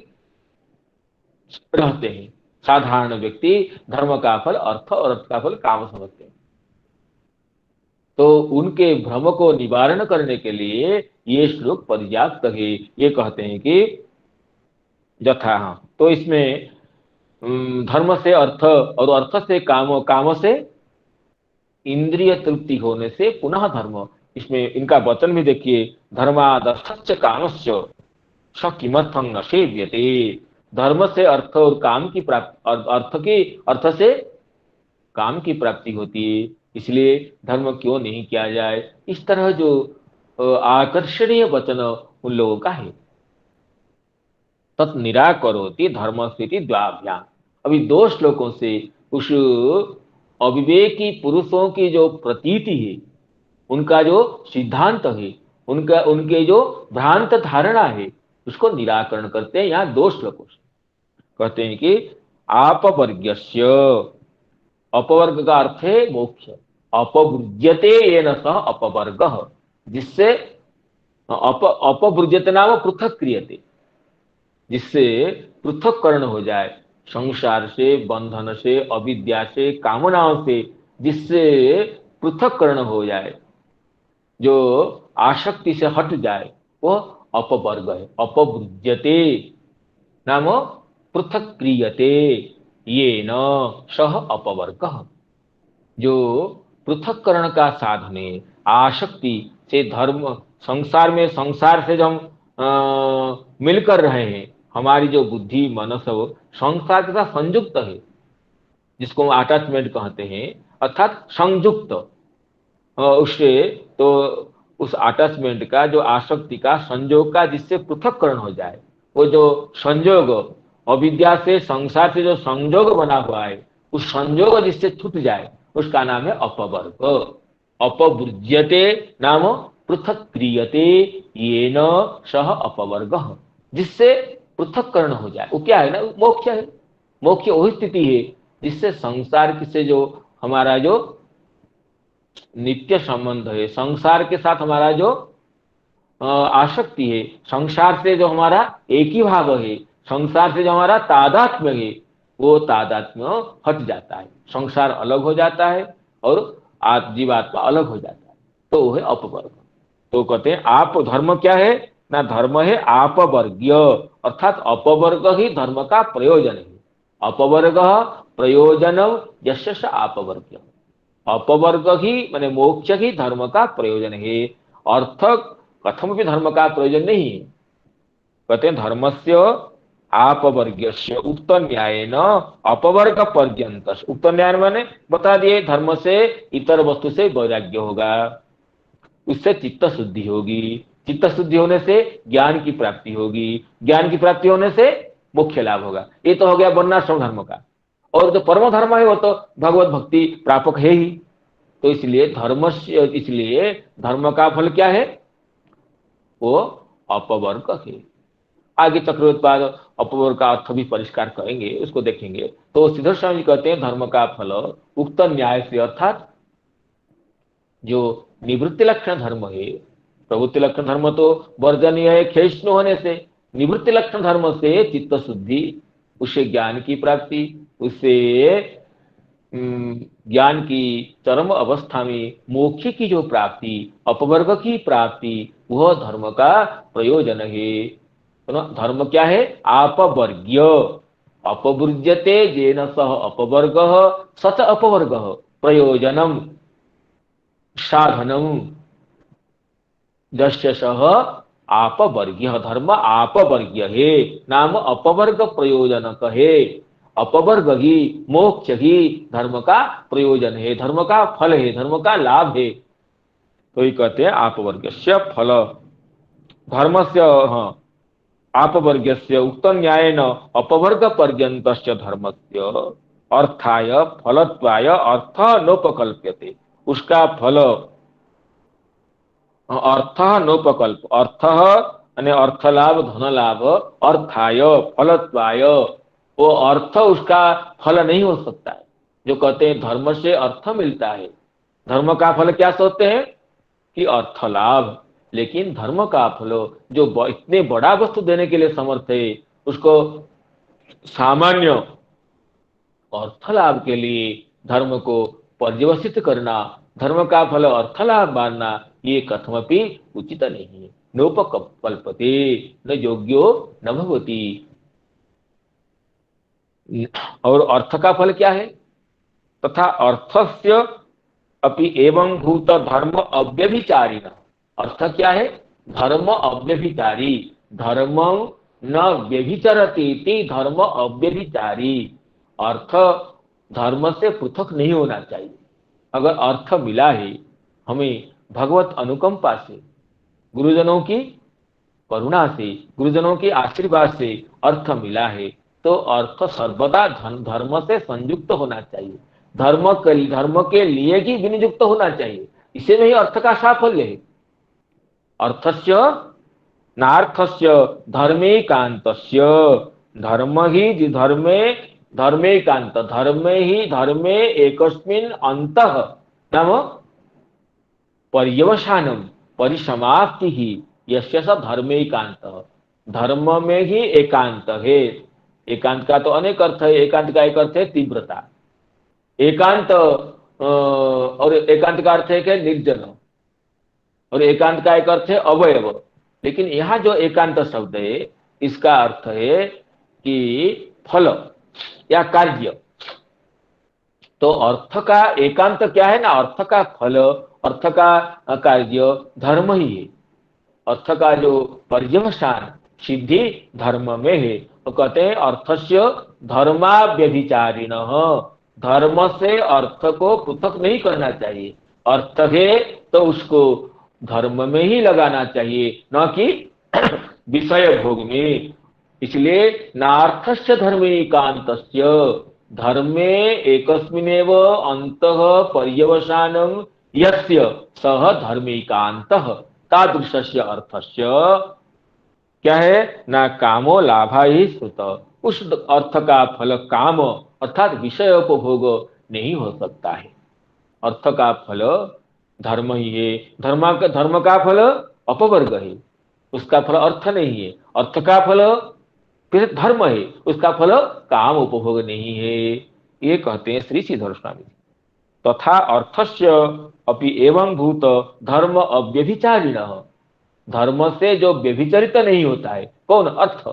S1: रहते हैं। साधारण व्यक्ति धर्म का फल अर्थ और अर्थ का फल काम समझते हैं। तो उनके भ्रम को निवारण करने के लिए ये श्लोक पर्याप्त है। ये कहते हैं कि यथा, तो इसमें धर्म से अर्थ और अर्थ से काम, काम से इंद्रिय तृप्ति होने से पुनः धर्म, इसमें इनका वचन भी देखिए, धर्मादर्थस्य कामस्य स किमर्थं न सेव्यते। धर्म से अर्थ और काम की प्राप्ति, अर्थ से काम की प्राप्ति होती है, इसलिए धर्म क्यों नहीं किया जाए। इस तरह जो आकर्षणीय वचन उन लोगों का है। तत् निराकरोति धर्म स्थिति द्वाभ्याम, अभी 2 श्लोकों से उस अविवेकी पुरुषों की जो प्रतीति है, उनका जो सिद्धांत है, उनका उनके जो भ्रांत धारणा है, उसको निराकरण करते हैं यहाँ 2 श्लोकों से। कहते हैं कि आपवर्ग्यस्य, अपवर्ग का अर्थ है मोक्ष, अपवृज्यते येन सह अपवर्ग, जिससे अपवृज्यते नाम पृथक क्रियते, जिससे पृथककरण हो जाए संसार से, बंधन से, अविद्या से, कामनाओं से, जिससे पृथककरण हो जाए, जो आसक्ति से हट जाए, वह अपवर्ग है। अपवृज्यते नाम पृथक क्रियते येन सह अपवर्ग, जो पृथककरण का साधन है। आसक्ति से धर्म, संसार में, संसार से जो हम मिलकर रहे हैं, हमारी जो बुद्धि मन सब संसार के साथ संयुक्त है, जिसको हम अटैचमेंट कहते हैं, अर्थात संयुक्त, उससे तो उस अटैचमेंट का, जो आसक्ति का, संयोग का, जिससे पृथककरण हो जाए, वो जो संयोग, अविद्या से, संसार से जो संयोग बना हुआ है, उस संयोग जिससे छूट जाए, उसका नाम है अपवर्ग। अपवृज्यते नाम पृथक क्रियते येन सह अपवर्ग, जिससे पृथककरण हो जाए। वो क्या है ना, मोक्ष है। मोक्ष वही स्थिति है जिससे संसार से जो हमारा जो नित्य संबंध है, संसार के साथ हमारा जो आसक्ति है, संसार से जो हमारा एक ही भाव है, संसार से जो हमारा तादात्म्य है, वो तादात्म्य हट जाता है, संसार अलग हो जाता है और जीवात्मा अलग हो जाता है, तो वो है अपवर्ग। तो कहते हैं आप धर्म क्या है ना, धर्म है आपवर्गीय, अर्थात अपवर्ग ही धर्म का प्रयोजन है। अपवर्ग प्रयोजनम यस्य स अपवर्ग्य, अपवर्ग ही माने मोक्ष ही धर्म का प्रयोजन है। अर्थ कथम भी धर्म का प्रयोजन नहीं है। कहते हैं धर्मस्य आपवर्ग्यस्य उक्त न्यायेन अपवर्ग पर्यंत, उक्त न्याय माने बता दिए, धर्म से इतर वस्तु से वैराग्य होगा, उससे चित्त शुद्धि होगी, चित्त शुद्धि होने से ज्ञान की प्राप्ति होगी, ज्ञान की प्राप्ति होने से मोक्ष लाभ होगा। ये तो हो गया वर्णाश्रम धर्म का। और जो परम धर्म है वो तो भगवत भक्ति प्रापक है ही। तो इसलिए धर्म का फल क्या है, वो अपवर्ग है। आगे चक्रवृत्तपाद अपवर्ग का अर्थ भी परिष्कार करेंगे, उसको देखेंगे। तो सिद्धेश्वर स्वामी जी कहते हैं धर्म का फल उक्त न्याय से, अर्थात जो निवृत्ति लक्षण धर्म है, प्रवृत्ति लक्षण धर्म तो वर्जनीय है खेष्णु होने से, निवृत्ति लक्षण धर्म से चित्त शुद्धि, उससे ज्ञान की प्राप्ति, उससे ज्ञान की चरम अवस्था में मोक्ष की जो प्राप्ति, अपवर्ग की प्राप्ति, वह धर्म का प्रयोजन है। तो धर्म क्या है, आपवर्ग्य, अपवृज्यते जेन सह अपवर्ग सच अपवर्ग प्रयोजनम साधनम यस्य सह आपवर्ग्य, धर्म आपवर्ग्य है, नाम अपवर्ग प्रयोजनक है। अपवर्ग ही, मोक्ष ही धर्म का प्रयोजन है, धर्म का फल है, धर्म का लाभ है। तो ये कहते हैं आपवर्गस्य फल धर्मस्य, हाँ, आपवर्गस्य उक्त न्यायेन अपवर्ग पर्यन्तस्य धर्मस्य अर्थाय फलत्वाय अर्थ नोपकल्प्यते, उसका फल अर्थ नोपकल्प, अर्थ અને अर्थ लाभ, धन लाभ, अर्थाय फलत्वाय, वो अर्थ उसका फल नहीं हो सकता है। जो कहते हैं धर्म से अर्थ मिलता है, धर्म का फल क्या सोचते हैं कि अर्थ लाभ, लेकिन धर्म का फल जो इतने बड़ा वस्तु देने के लिए समर्थ है, उसको सामान्य अर्थ लाभ के लिए धर्म को पर्यवसित करना, धर्म का फल अर्थ लाभ मानना, ये कथमपि उचित नहीं है। नोपकल्पते न योग्यो न भवति। और अर्थ का फल क्या है, तथा अर्थस्य अपि एवं भूत धर्म अव्यभिचारिण। अर्थ क्या है, धर्म अव्यभिचारी, धर्म न व्यभिचरती, धर्म अव्यभिचारी, अर्थ धर्म से पृथक नहीं होना चाहिए। अगर अर्थ मिला है हमें भगवत अनुकंपा से, गुरुजनों की करुणा से, गुरुजनों के आशीर्वाद से अर्थ मिला है, तो अर्थ सर्वदा धर्म से संयुक्त होना चाहिए, धर्म के लिए ही विनियुक्त होना चाहिए। इसी में ही अर्थ का साफल्य है। अर्थस्य नार्थस्य धर्मेकांतस्य, धर्म ही धर्मे धर्मेकांत, धर्मे ही धर्मे एकस्मिन् अंतः नाम पर्यवसानम परिसमाप्ति ही यस्य स धर्मेकांत, धर्म में ही एकांत है। एकांत का तो अनेक अर्थ है। एकांत का एक अर्थ है तीव्रता, एकांत और एकांत का अर्थ है कि निर्जन, और एकांत का एक अर्थ है अवयव। लेकिन यहाँ जो एकांत शब्द है इसका अर्थ है कि फल या कार्य। तो अर्थ का एकांत क्या है ना, अर्थ का फल, अर्थ का कार्य धर्म ही है। अर्थ का जो पर्यवसान सिद्धि धर्म में है। तो कहते हैं अर्थस्य धर्माव्यभिचारिणः, धर्म से अर्थ को पृथक नहीं करना चाहिए। अर्थ है तो उसको धर्म में ही लगाना चाहिए, न कि विषय भोग में। इसलिए नार्थस्य धर्मेकांतस्य, धर्मे एकस्मिनेव अंतः पर्यवसानं यस्य सह धर्मेकांतः तादृशस्य अर्थस्य क्या है ना, कामो लाभा ही श्रुत। उस अर्थ का फल काम अर्थात विषय उपभोग नहीं हो सकता है। अर्थ का फल धर्म ही है। धर्म का फल अपवर्ग है, उसका फल अर्थ नहीं है। अर्थ का फल फिर धर्म है, उसका फल काम उपभोग नहीं है। ये कहते हैं श्री श्रीधर स्वामी। तथा अर्थस्य अपि एवं भूत धर्म अव्यभिचारिणः, धर्म से जो व्यभिचरित नहीं होता है, कौन? अर्थ।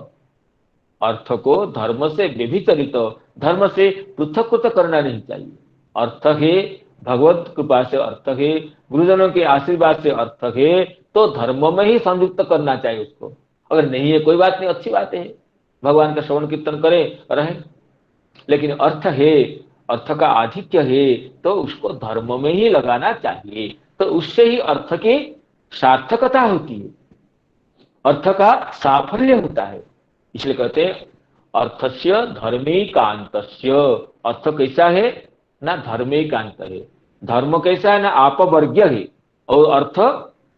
S1: अर्थ को धर्म से व्यभिचरित, धर्म से पृथक करना नहीं चाहिए। अर्थ है भगवत कृपा से, अर्थ है गुरुजनों के आशीर्वाद से, अर्थ है तो धर्म में ही संयुक्त करना चाहिए उसको। अगर नहीं है कोई बात नहीं, अच्छी बात है, भगवान का श्रवण कीर्तन करे रहे। लेकिन अर्थ है, अर्थ का आधिक्य है तो उसको धर्म में ही लगाना चाहिए। तो उससे ही अर्थ की सार्थकता होती है, अर्थ का साफल्य होता है। इसलिए कहते हैं अर्थस्य धर्मेकांतस्य, अर्थ कैसा है ना, धर्मेकांत है। धर्म कैसा है ना, अपवर्ग्य है, और अर्थ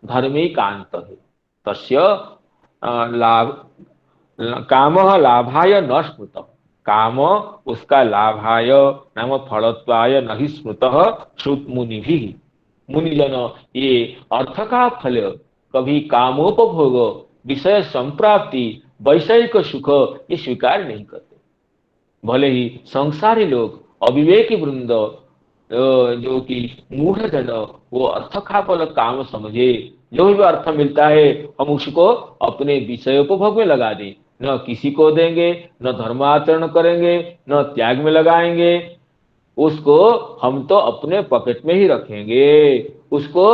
S1: धर्मेकांत है। तस्य लाभ काम लाभाय न स्मृत, काम उसका लाभाय नाम फलत्वाय नहीं स्मृत श्रुत मुनि भी। मुनिजन ये अर्थ का फल कभी कामोपभोग, विषय संप्राप्ति, वैषयिक सुख ये स्वीकार नहीं करते। भले ही संसारी लोग, अविवेकी वृंद, जो कि मूढ़ जन, वो अर्थ का फल काम समझे, जो भी अर्थ मिलता है हम उसको अपने विषय उपभोग में लगा दें, न किसी को देंगे, न धर्माचरण करेंगे, न त्याग में लगाएंगे। उसको हम तो अपने पॉकेट में ही रखेंगे, उसको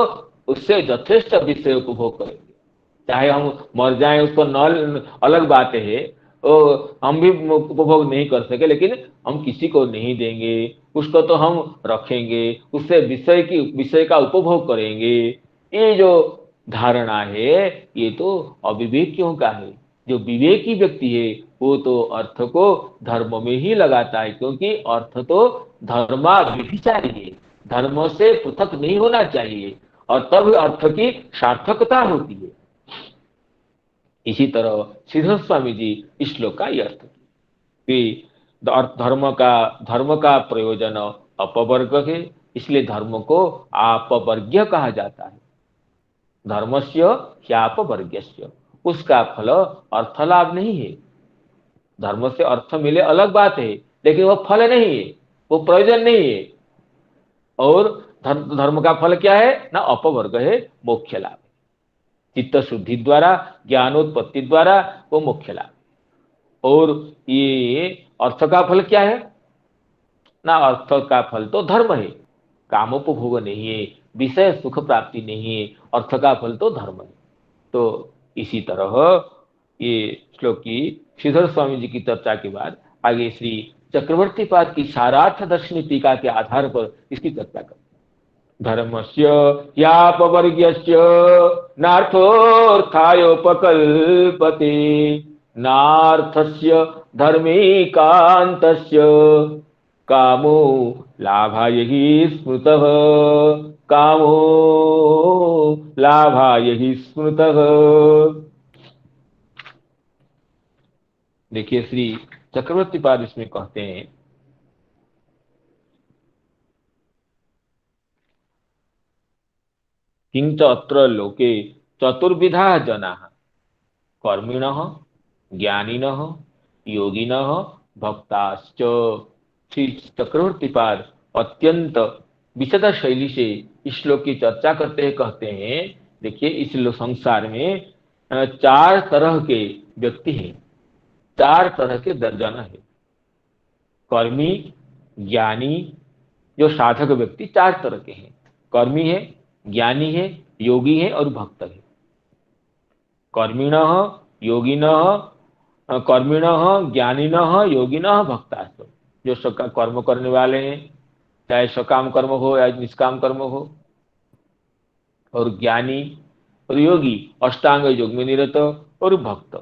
S1: उससे यथेष्ट विषय उपभोग करेंगे। चाहे हम मर जाएं उसको न, अलग बात है, तो हम भी उपभोग नहीं कर सके, लेकिन हम किसी को नहीं देंगे, उसको तो हम रखेंगे, उससे विषय का उपभोग करेंगे। ये जो धारणा है ये तो अविवेकियों का है। जो विवेकी व्यक्ति है वो तो अर्थ को धर्म में ही लगाता है, क्योंकि अर्थ तो धर्माव्यभिचारी है, धर्म से पृथक नहीं होना चाहिए, और तब अर्थ की सार्थकता होती है। इसी तरह श्रीधर स्वामी जी इस श्लोक का ये अर्थ कि धर्म का प्रयोजन अपवर्ग है, इसलिए धर्म को अपवर्ग्य कहा जाता है। धर्मस्य ह्यापवर्ग्यस्य, उसका फल अर्थ लाभ नहीं है। धर्म से अर्थ मिले अलग बात है, लेकिन वो फल नहीं है, वो प्रयोजन नहीं है। और धर्म का फल क्या है ना, अपवर्ग है, मोक्ष लाभ। चित्त शुद्धि द्वारा, ज्ञानोत्पत्ति द्वारा वो मोक्ष लाभ। और ये अर्थ का फल क्या है ना, अर्थ का फल तो धर्म है, कामोपभोग नहीं है, विषय सुख प्राप्ति नहीं है, अर्थ का फल तो धर्म है। तो इसी तरह ये श्लोक की श्रीधर स्वामी जी की चर्चा के बाद आगे श्री चक्रवर्ती पाद की सारार्थ दर्शनी टीका के आधार पर इसकी चर्चा करते हैं। धर्मस्य यापवर्ग्यस्य नार्थोर्थायोपकल्पते नार्थस्य धर्मेकान्तस्य कामो लाभाय हि स्मृतः, कामो लाभाय हि स्मृतः। देखिए श्री चक्रवर्ती पाद इसमें कहते हैं, किंच अत्र लोके चतुर्विधा जनाः कर्मिणः ज्ञानिनः योगिनः भक्ताश्च। श्री चक्रवर्ती पाद अत्यंत विशद शैली से इस श्लोक की चर्चा करते हैं, कहते हैं देखिए इस संसार में चार तरह के व्यक्ति हैं, चार तरह के दर्जन है। कर्मी, ज्ञानी, जो साधक व्यक्ति चार तरह के हैं। कर्मी है, ज्ञानी है, योगी है और भक्त है। कर्मिणः योगिनः, कर्मिणः ज्ञानिनः योगिनः भक्ताश्च, जो सबका कर्म करने वाले हैं, चाहे सकाम कर्म हो या निष्काम कर्म हो, और ज्ञानी और योगी अष्टांग योग में निरत और भक्त।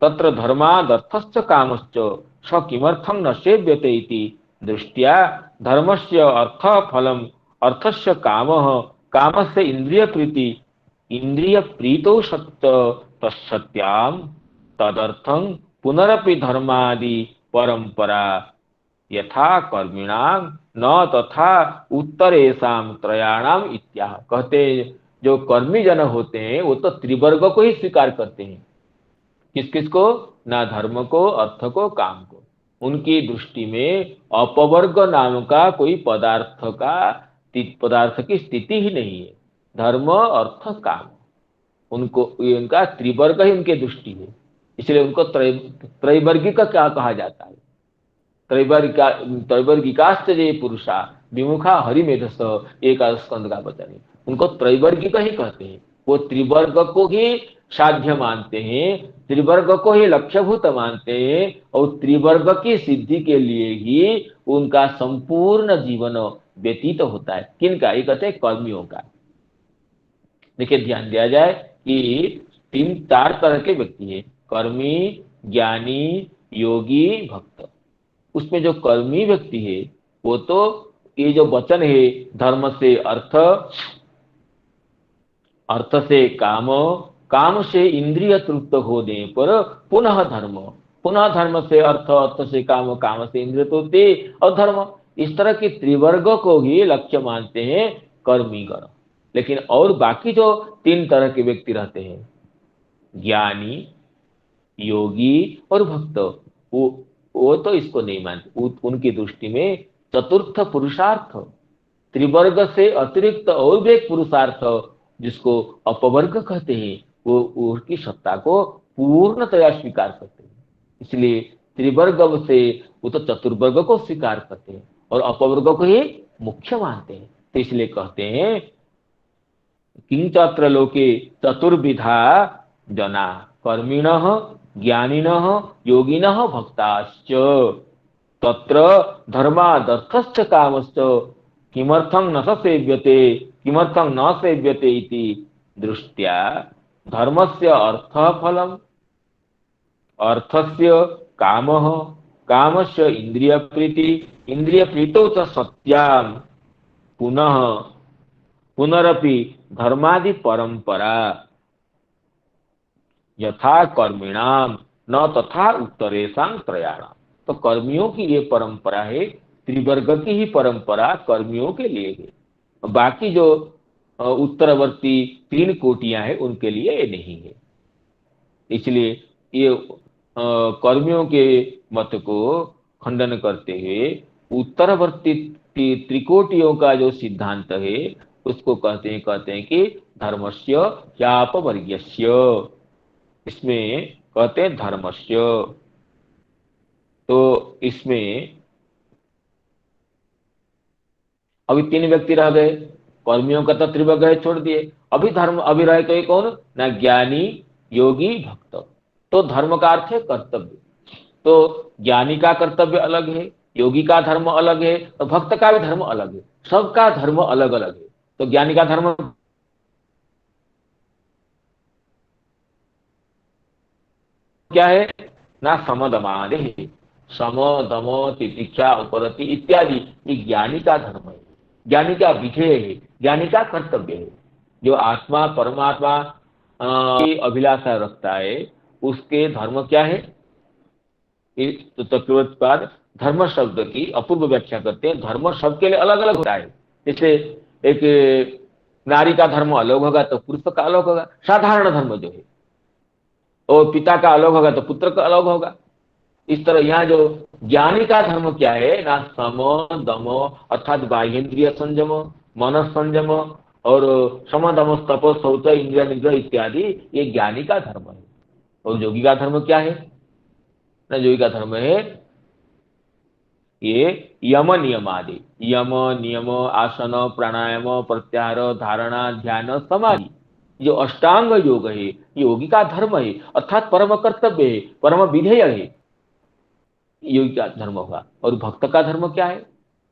S1: तत्र धर्मादर्थश्च कामश्च स किमर्थं न सेव्यते इति दृष्ट्या धर्मस्य अर्थ फलम अर्थस्य कामः कामस्य इंद्रिय प्रीति इंद्रिय प्रीतो सत्य तत्सत्यां तदर्थं पुनरपि धर्मादि परंपरा यथा कर्मिणां न तथा उत्तरेषां त्रयाणाम इत्याह। कहते जो कर्मी जन होते हैं वो तो त्रिवर्ग को ही स्वीकार करते हैं। किस किस को? ना धर्म को, अर्थ को, काम को। उनकी दृष्टि में अपवर्ग नाम का कोई पदार्थ की स्थिति ही नहीं है। धर्म, अर्थ, काम, उनको उनका त्रिवर्ग ही उनके दृष्टि है। इसलिए उनको त्रैवर्गिक क्या कहा जाता है? त्रैवर्गिकाश्च ये पुरुषा विमुखा हरिमेधस, एकादश स्कंद का वचन है। उनको त्रैवर्गिक ही कहते हैं। वो त्रिवर्ग को ही साध्य मानते हैं, त्रिवर्ग को ही लक्ष्यभूत मानते हैं, और त्रिवर्ग की सिद्धि के लिए ही उनका संपूर्ण जीवन व्यतीत होता है। किनका? ये कहते हैं कर्मियों का। देखिए ध्यान दिया जाए कि तीन चार तरह के व्यक्ति हैं, कर्मी, ज्ञानी, योगी, भक्त। उसमें जो कर्मी व्यक्ति है वो तो ये जो वचन है धर्म से अर्थ, अर्थ से काम, काम से इंद्रिय तृप्त होने पर पुनः धर्म, पुनः धर्म से अर्थ, अर्थ से काम, काम से इंद्रिय तृप्ति और धर्म। इस तरह की त्रिवर्ग को ही लक्ष्य मानते हैं कर्मीगण। लेकिन और बाकी जो तीन तरह के व्यक्ति रहते हैं, ज्ञानी, योगी और भक्त, वो तो इसको नहीं मानते। उनकी दृष्टि में चतुर्थ पुरुषार्थ, त्रिवर्ग से अतिरिक्त और भी एक पुरुषार्थ जिसको अपवर्ग कहते हैं, वो उसकी सत्ता को पूर्णतया स्वीकार करते हैं। इसलिए त्रिवर्ग से वो तो चतुर्वर्ग को स्वीकार करते हैं और अपवर्ग को ही मुख्य मानते हैं। तो इसलिए कहते हैं किंचत्र लोके चतुर्विधा जना कर्मिणः ज्ञानिनः योगिनः भक्ताश्च तत्र धर्मादर्थश्च कामश्च किमर्थं न सेव्यते, किमर्थं न सेव्यते इति दृष्ट्या धर्मस्य अर्थफलम् अर्थस्य कामः कामस्य इंद्रियप्रीति इंद्रियप्रीतो च सत्यां पुनः पुनरपि धर्मादि परंपरा यथा कर्मिणाम न तथा उत्तरेषां त्रयाणाम। तो कर्मियों की ये परंपरा है, त्रिवर्ग की ही परंपरा कर्मियों के लिए है। बाकी जो उत्तरवर्ती तीन कोटियां हैं उनके लिए ये नहीं है। इसलिए ये कर्मियों के मत को खंडन करते हुए उत्तरवर्ती त्रिकोटियों का जो सिद्धांत है उसको कहते हैं कि धर्मस्य चापवर्ग्यस्य, इसमें कहते हैं धर्मस्य। तो इसमें अभी तीन व्यक्ति रह गए, कर्मियों का तो त्रिवर्ग है छोड़ दिए, अभी धर्म अभी रहे तो ये कौन? ना ज्ञानी, योगी, भक्त। तो धर्म का अर्थ है कर्तव्य। तो ज्ञानी का कर्तव्य अलग है, योगी का धर्म अलग है और भक्त का भी धर्म अलग है। सबका धर्म अलग अलग है। तो ज्ञानी का धर्म क्या है ना समदमादि, सम दम तितिक्षा उपरति इत्यादि, ये ज्ञानी का धर्म है, ज्ञानी का विधेय है, ज्ञानी का कर्तव्य है। जो आत्मा परमात्मा की अभिलाषा रखता है उसके धर्म क्या है। तो तत्वोत्पाद धर्म शब्द की अपूर्व व्याख्या करते हैं। धर्म शब्द के लिए अलग अलग होता है। जैसे एक नारी का धर्म अलग होगा तो पुरुष का अलग होगा, साधारण धर्म जो है, और पिता का अलग होगा तो पुत्र का अलग होगा। इस तरह यहाँ जो ज्ञानी का धर्म क्या है ना सम दम अर्थात बाह्येन्द्रिय संयम, मन संयम और सम दम तप शौच इंद्रिय निग्रह इत्यादि, ये ज्ञानी का धर्म है। और योगी का धर्म क्या है ना, योगी का धर्म है ये यम नियम आदि, यम नियम आसन प्राणायाम प्रत्याहार धारणा ध्यान समाधि, जो अष्टांग योग है योगी का धर्म है, अर्थात परम कर्तव्य है, परम विधेय है, योगी का धर्म होगा। और भक्त का धर्म क्या है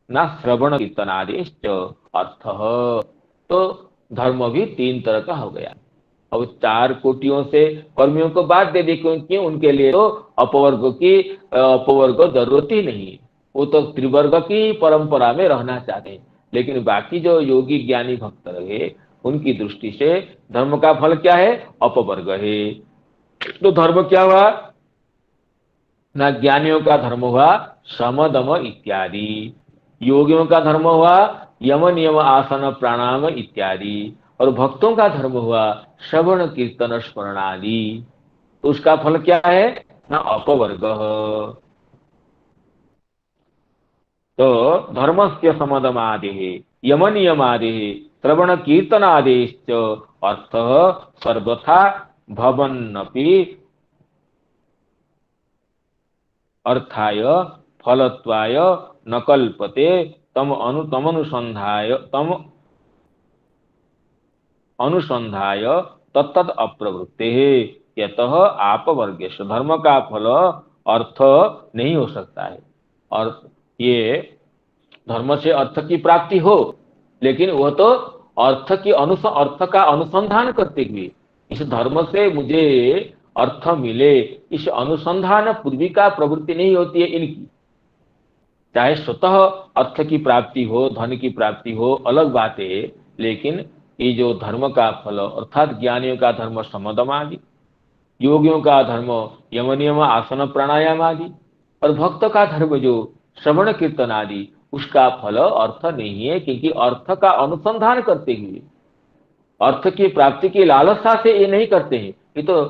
S1: ना श्रवण कीर्तनादेश अर्थ। तो धर्म भी तीन तरह का हो गया। अब चार कोटियों से कर्मियों को बात दे दी, क्योंकि उनके लिए तो अपवर्ग जरूरत ही नहीं है, वो तो त्रिवर्ग की परंपरा में रहना चाहते हैं। लेकिन बाकी जो योगी ज्ञानी भक्त रहे उनकी दृष्टि से धर्म का फल क्या है, अपवर्ग है। तो धर्म क्या हुआ ना, ज्ञानियों का धर्म हुआ सम दम इत्यादि, योगियों का धर्म हुआ यम नियम आसन प्राणायाम इत्यादि, और भक्तों का धर्म हुआ श्रवण कीर्तन स्मरण आदि। तो उसका फल क्या है ना अपवर्ग। तो धर्मस्य समदमादि यम नियम आदि श्रवण कीर्तन आदेश्च अर्थ सर्वथा भवन्नपि अर्थाय फलत्वाय न कल्पते तम अनुसंधाय तत्तद अप्रवृत्ते यतः आपवर्गेश, धर्म का फल अर्थ नहीं हो सकता है। और ये धर्म से अर्थ की प्राप्ति हो, लेकिन वह तो अर्थ का अनुसंधान करते हुए, इस धर्म से मुझे अर्थ मिले, इस अनुसंधान पूर्वी का प्रवृत्ति नहीं होती है इनकी। चाहे स्वतः अर्थ की प्राप्ति हो, धन की प्राप्ति हो, अलग बात है, लेकिन ये जो धर्म का फल अर्थात ज्ञानियों का धर्म समदम आदि, योगियों का धर्म यम नियम आसन प्राणायाम आदि, और भक्त का धर्म जो श्रवण कीर्तन आदि, उसका फल अर्थ नहीं है, क्योंकि अर्थ का अनुसंधान करते हुए अर्थ की प्राप्ति की लालसा से ये नहीं करते हैं, ये तो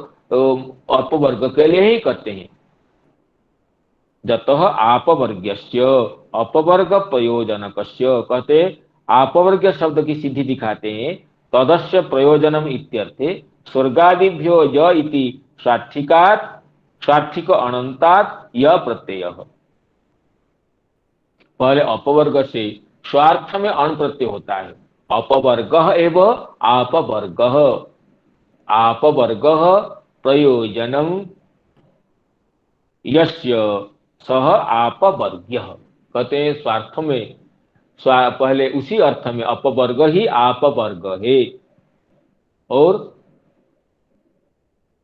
S1: अपवर्ग के लिए ही करते हैं। जतः आपवर्ग्यस्य अपवर्ग प्रयोजनकस्य, कहते आपवर्ग शब्द की सिद्धि दिखाते हैं, तदस्य प्रयोजनम इत्यर्थे स्वर्गादिभ्यो य इति सार्थिकात् सार्थिक अनंतात् य प्रत्यय। पहले अपवर्ग से स्वार्थ में अण प्रत्यय होता है, अपवर्ग एवं आपवर्ग, आपवर्ग प्रयोजनम यस्य सह आपवर्ग्य, कहते हैं स्वार्थ में पहले उसी अर्थ में अपवर्ग ही आपवर्ग है। और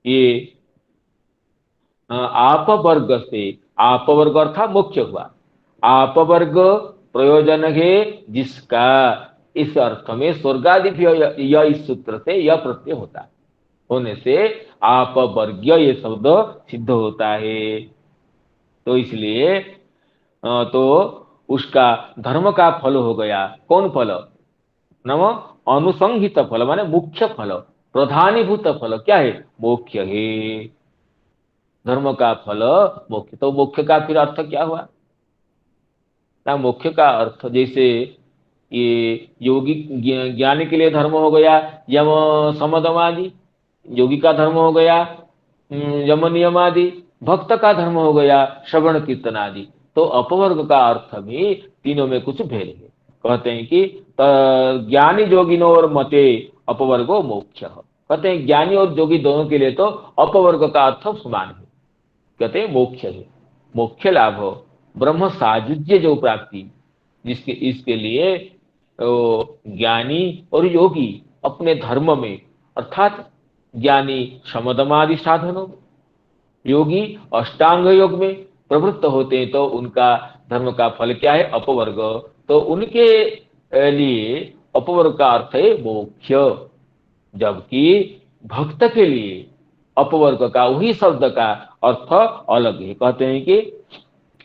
S1: ये आपवर्ग से आपवर्ग अर्थात मुख्य हुआ, आपवर्ग प्रयोजन है जिसका, इस अर्थ में स्वर्गादि यह इस सूत्र से यह प्रत्यय होता है, होने से आपवर्ग्य ये शब्द सिद्ध होता है। तो इसलिए तो उसका धर्म का फल हो गया, कौन फल नम अनुसंहित फल, माने मुख्य फल, प्रधानीभूत फल क्या है, मोक्ष है। धर्म का फल मोक्ष, तो मोक्ष का फिर अर्थ क्या हुआ ना, मोक्ष का अर्थ जैसे ये योगी ज्ञानी के लिए धर्म हो गया यम समदम आदि, योगी का धर्म हो गया यम नियम आदि, भक्त का धर्म हो गया श्रवण कीर्तन आदि। तो अपवर्ग का अर्थ भी तीनों में कुछ भेद है। कहते हैं कि ज्ञानी योगिनो और मते अपवर्गो मोक्ष, कहते हैं ज्ञानी और योगी दोनों के लिए तो अपवर्ग का अर्थ समान है, कहते हैं मोक्ष है। मोक्ष लाभ ब्रह्म सायुज्य जो प्राप्ति, जिसके इसके लिए ज्ञानी और योगी अपने धर्म में अर्थात ज्ञानी समदमादि साधनों में योगी अष्टांग योग में प्रवृत्त होते हैं तो उनका धर्म का फल क्या है? अपवर्ग। तो उनके लिए अपवर्ग का अर्थ है मोक्ष, जबकि भक्त के लिए अपवर्ग का वही शब्द का अर्थ अलग है। कहते हैं कि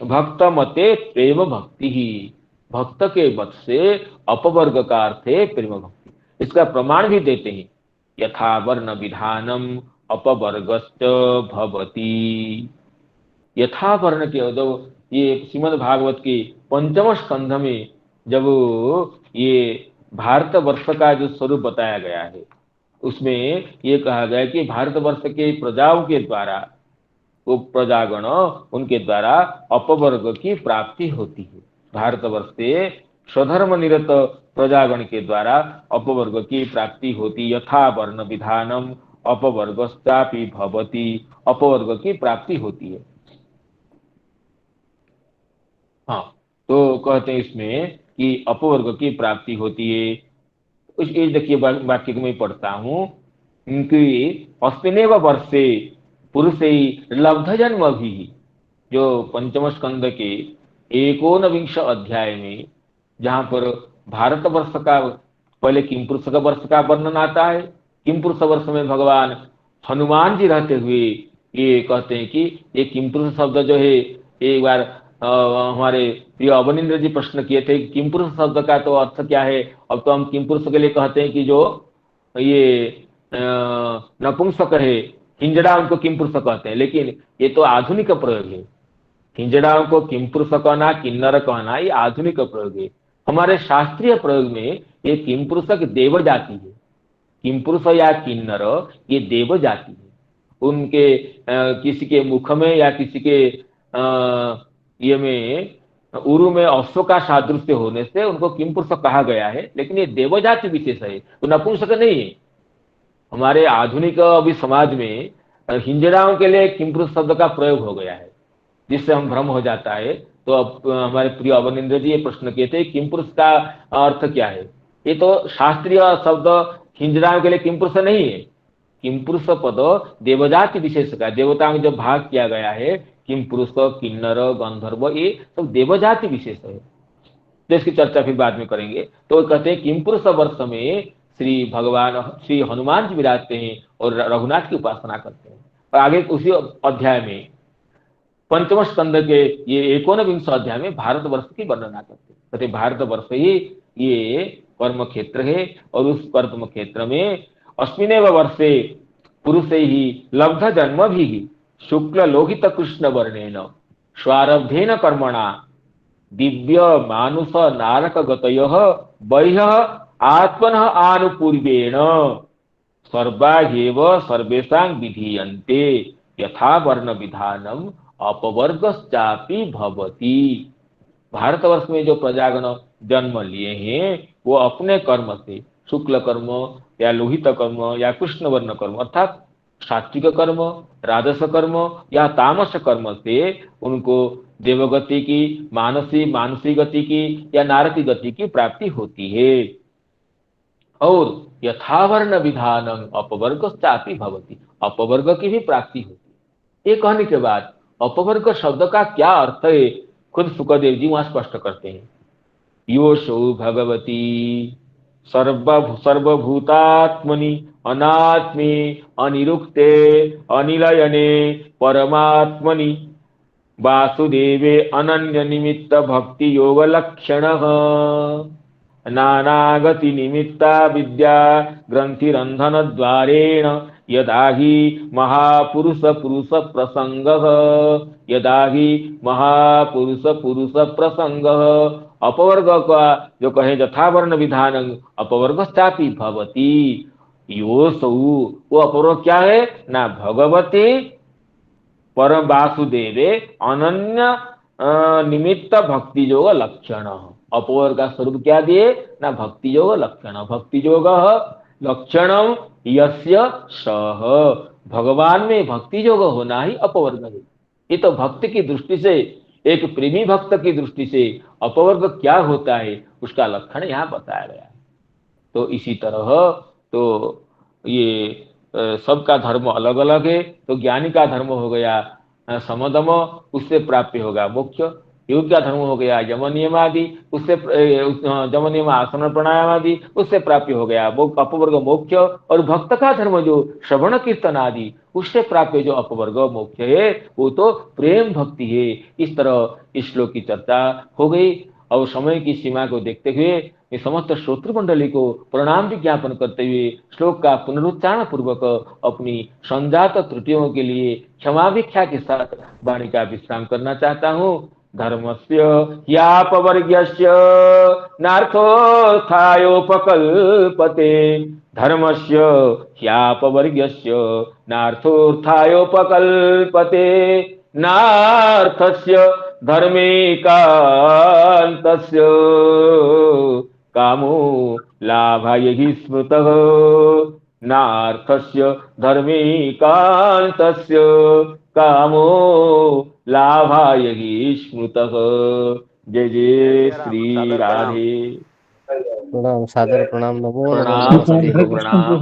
S1: भक्त मते प्रेम भक्ति ही, भक्त के मत से अपवर्ग का अर्थ है प्रेम भक्ति। इसका प्रमाण भी देते हैं, यथा वर्ण विधानम अपवर्गश्च भवति। यथा वर्ण के जो ये श्रीमद् भागवत के पंचम स्कंध में जब ये भारतवर्ष का जो स्वरूप बताया गया है, उसमें ये कहा गया कि भारतवर्ष के प्रजाओं के द्वारा, वो प्रजागण उनके द्वारा अपवर्ग की प्राप्ति होती है। भारतवर्ष से स्वधर्म निरत प्रजागण के द्वारा अपवर्ग की प्राप्ति होती। यथा वर्ण विधानम अपवर्गश्चापि भवति, अपवर्ग की प्राप्ति होती है। हाँ, तो कहते हैं इसमें कि अपवर्ग की प्राप्ति होती है। इस देखिए वाक्य में पढ़ता हूं कि अस्मिनेव वर्षे पुरुषे लब्ध जन्म भी, जो पंचम स्कंद के एकोनविंश अध्याय में जहां पर भारतवर्ष का पहले किम पुरुष का वर्ष का वर्णन आता है। किम पुरुष वर्ष में भगवान हनुमान जी रहते हुए ये कहते हैं कि ये किम पुरुष शब्द जो है, एक बार हमारे प्रिय अवनीन्द्र जी प्रश्न किए थे किम पुरुष शब्द का तो अर्थ क्या है। अब तो हम किम पुरुष के लिए कहते हैं कि जो ये नपुंसक है, हिंजड़ा उनको किम पुरुष कहते हैं, लेकिन ये तो आधुनिक प्रयोग है। हिंजड़ाओं को किम पुरुष कहना, किन्नर कहना, ये आधुनिक प्रयोग है। हमारे शास्त्रीय प्रयोग में ये किम पुरुषक देव जाति है। किम पुरुष या किन्नर ये देव जाति है। उनके किसी के मुख में या किसी के ये में उरु में अश्व का सादृश्य होने से उनको किम पुरुष कहा गया है, लेकिन ये देवजाति विशेष है, तो नपुंसक नहीं है। हमारे आधुनिक अभी समाज में हिंजड़ाओं के लिए किम पुरुष शब्द का प्रयोग हो गया है, जिससे हम भ्रम हो जाता है। तो अब हमारे प्रिय अवनीन्द्र जी ये प्रश्न किए थे किम पुरुष का अर्थ क्या है। ये तो शास्त्रीय शब्द हिंजड़ाओं के लिए किम पुरुष नहीं है। किम पुरुष पद देवजाति विशेष का, देवताओं में जो भाग किया गया है, किम पुरुष किन्नर गंधर्व ये सब देवजाति विशेष है। तो इसकी चर्चा फिर बाद में करेंगे। तो कहते हैं किम पुरुष वर्ष में श्री भगवान श्री हनुमान जी विराजते हैं और रघुनाथ की उपासना करते हैं। और आगे उसी अध्याय में पंचम स्कंद के ये एकोनविंश अध्याय में भारतवर्ष की वर्णना करते हैं। कहते भारतवर्ष ही ये कर्म क्षेत्र है और उस कर्म क्षेत्र में अस्मिनेव वर्षे पुरुषे ही लब्ध जन्म भी शुक्ल लोहित कृष्ण वर्णेन स्वारब्धेन कर्मणा दिव्य मानुष नारक गतयः बह्यः आत्मनः आनुपूर्वेण सर्वाहेव सर्वेषां विधीयन्ते यथा वर्ण विधानम अपवर्गश्चापि भवति। भारतवर्ष में जो प्रजागण जन्म लिए हैं वो अपने कर्म से, शुक्ल कर्म या लोहित कर्म या कृष्ण वर्ण कर्म अर्थात सात्विक कर्म, राजस कर्म या तामस कर्म से उनको देवगति की, मानसी गति की या नारकी गति की प्राप्ति होती है। और यथावर्ण विधानम अपवर्गश्चापि भवति, अपवर्ग की भी प्राप्ति होती है। ये कहने के बाद अपवर्ग शब्द का क्या अर्थ है खुद सुखदेव जी वहां स्पष्ट करते हैं। योषो भगवती सर्वभूतात्मनि अनात्मे अनिरुक्ते अनिलयने परमात्मनि वासुदेवे अनन्य निमित्त भक्ति योग लक्षणः नानागति निमित्ता विद्या ग्रंथिरंधन द्वारेण यदा हि महापुरुष पुरुष प्रसंगः यदा हि महापुरुष पुरुष प्रसंगः अपवर्ग का जो कहे यथावर्ण विधान अपवर्गश्चापि भवति। योसौ वो अपवर्ग क्या है ना, भगवती परम वासुदेवे अनन्य निमित्त भक्ति योग लक्षण। अपवर्ग का स्वरूप क्या दिए ना, भक्ति योग लक्षण। भक्ति योग लक्षणम यस्य सह, भगवान में भक्ति योग होना ही अपवर्ग है। ये तो भक्त की दृष्टि से, एक प्रेमी भक्त की दृष्टि से अपवर्ग क्या होता है उसका लक्षण यहाँ बताया गया है। तो इसी तरह तो ये सबका धर्म अलग अलग है। तो ज्ञानी का धर्म हो गया समदम, उससे प्राप्य होगा मोक्ष। योग का धर्म हो गया यम नियम आदि, उससे यम नियम आसन प्राणायाम आदि, उससे प्राप्य हो गया अपवर्ग मोक्ष। और भक्त का धर्म जो श्रवण कीर्तन आदि, उससे प्राप्य जो अपवर्ग मोक्ष है वो तो प्रेम भक्ति है। इस तरह इस श्लोक की चर्चा हो गई। और समय की सीमा को देखते हुए मैं समस्त श्रोतृ मंडली को प्रणाम विज्ञापन करते हुए श्लोक का पुनरुच्चारण पूर्वक अपनी संजात त्रुटियों के लिए क्षमा भिक्षा के साथ वाणी का विश्राम करना चाहता हूँ। धर्मस्य ह्यापवर्ग्यस्य नार्थोत्थायोपकल्पते, धर्मस्य ह्यापवर्ग्यस्य नार्थोत्थायोपकल्पते, नार्थस्य धर्मेकान्तस्य कामो लाभाय हि स्मृतः, नार्थस्य धर्मेकान्तस्य कामो लाभाय हि स्मृतः। जय जय श्री राधे।
S4: प्रणाम, सादर प्रणाम। नमो नमः
S1: प्रणाम
S4: नमस्ते।
S1: प्रणाम।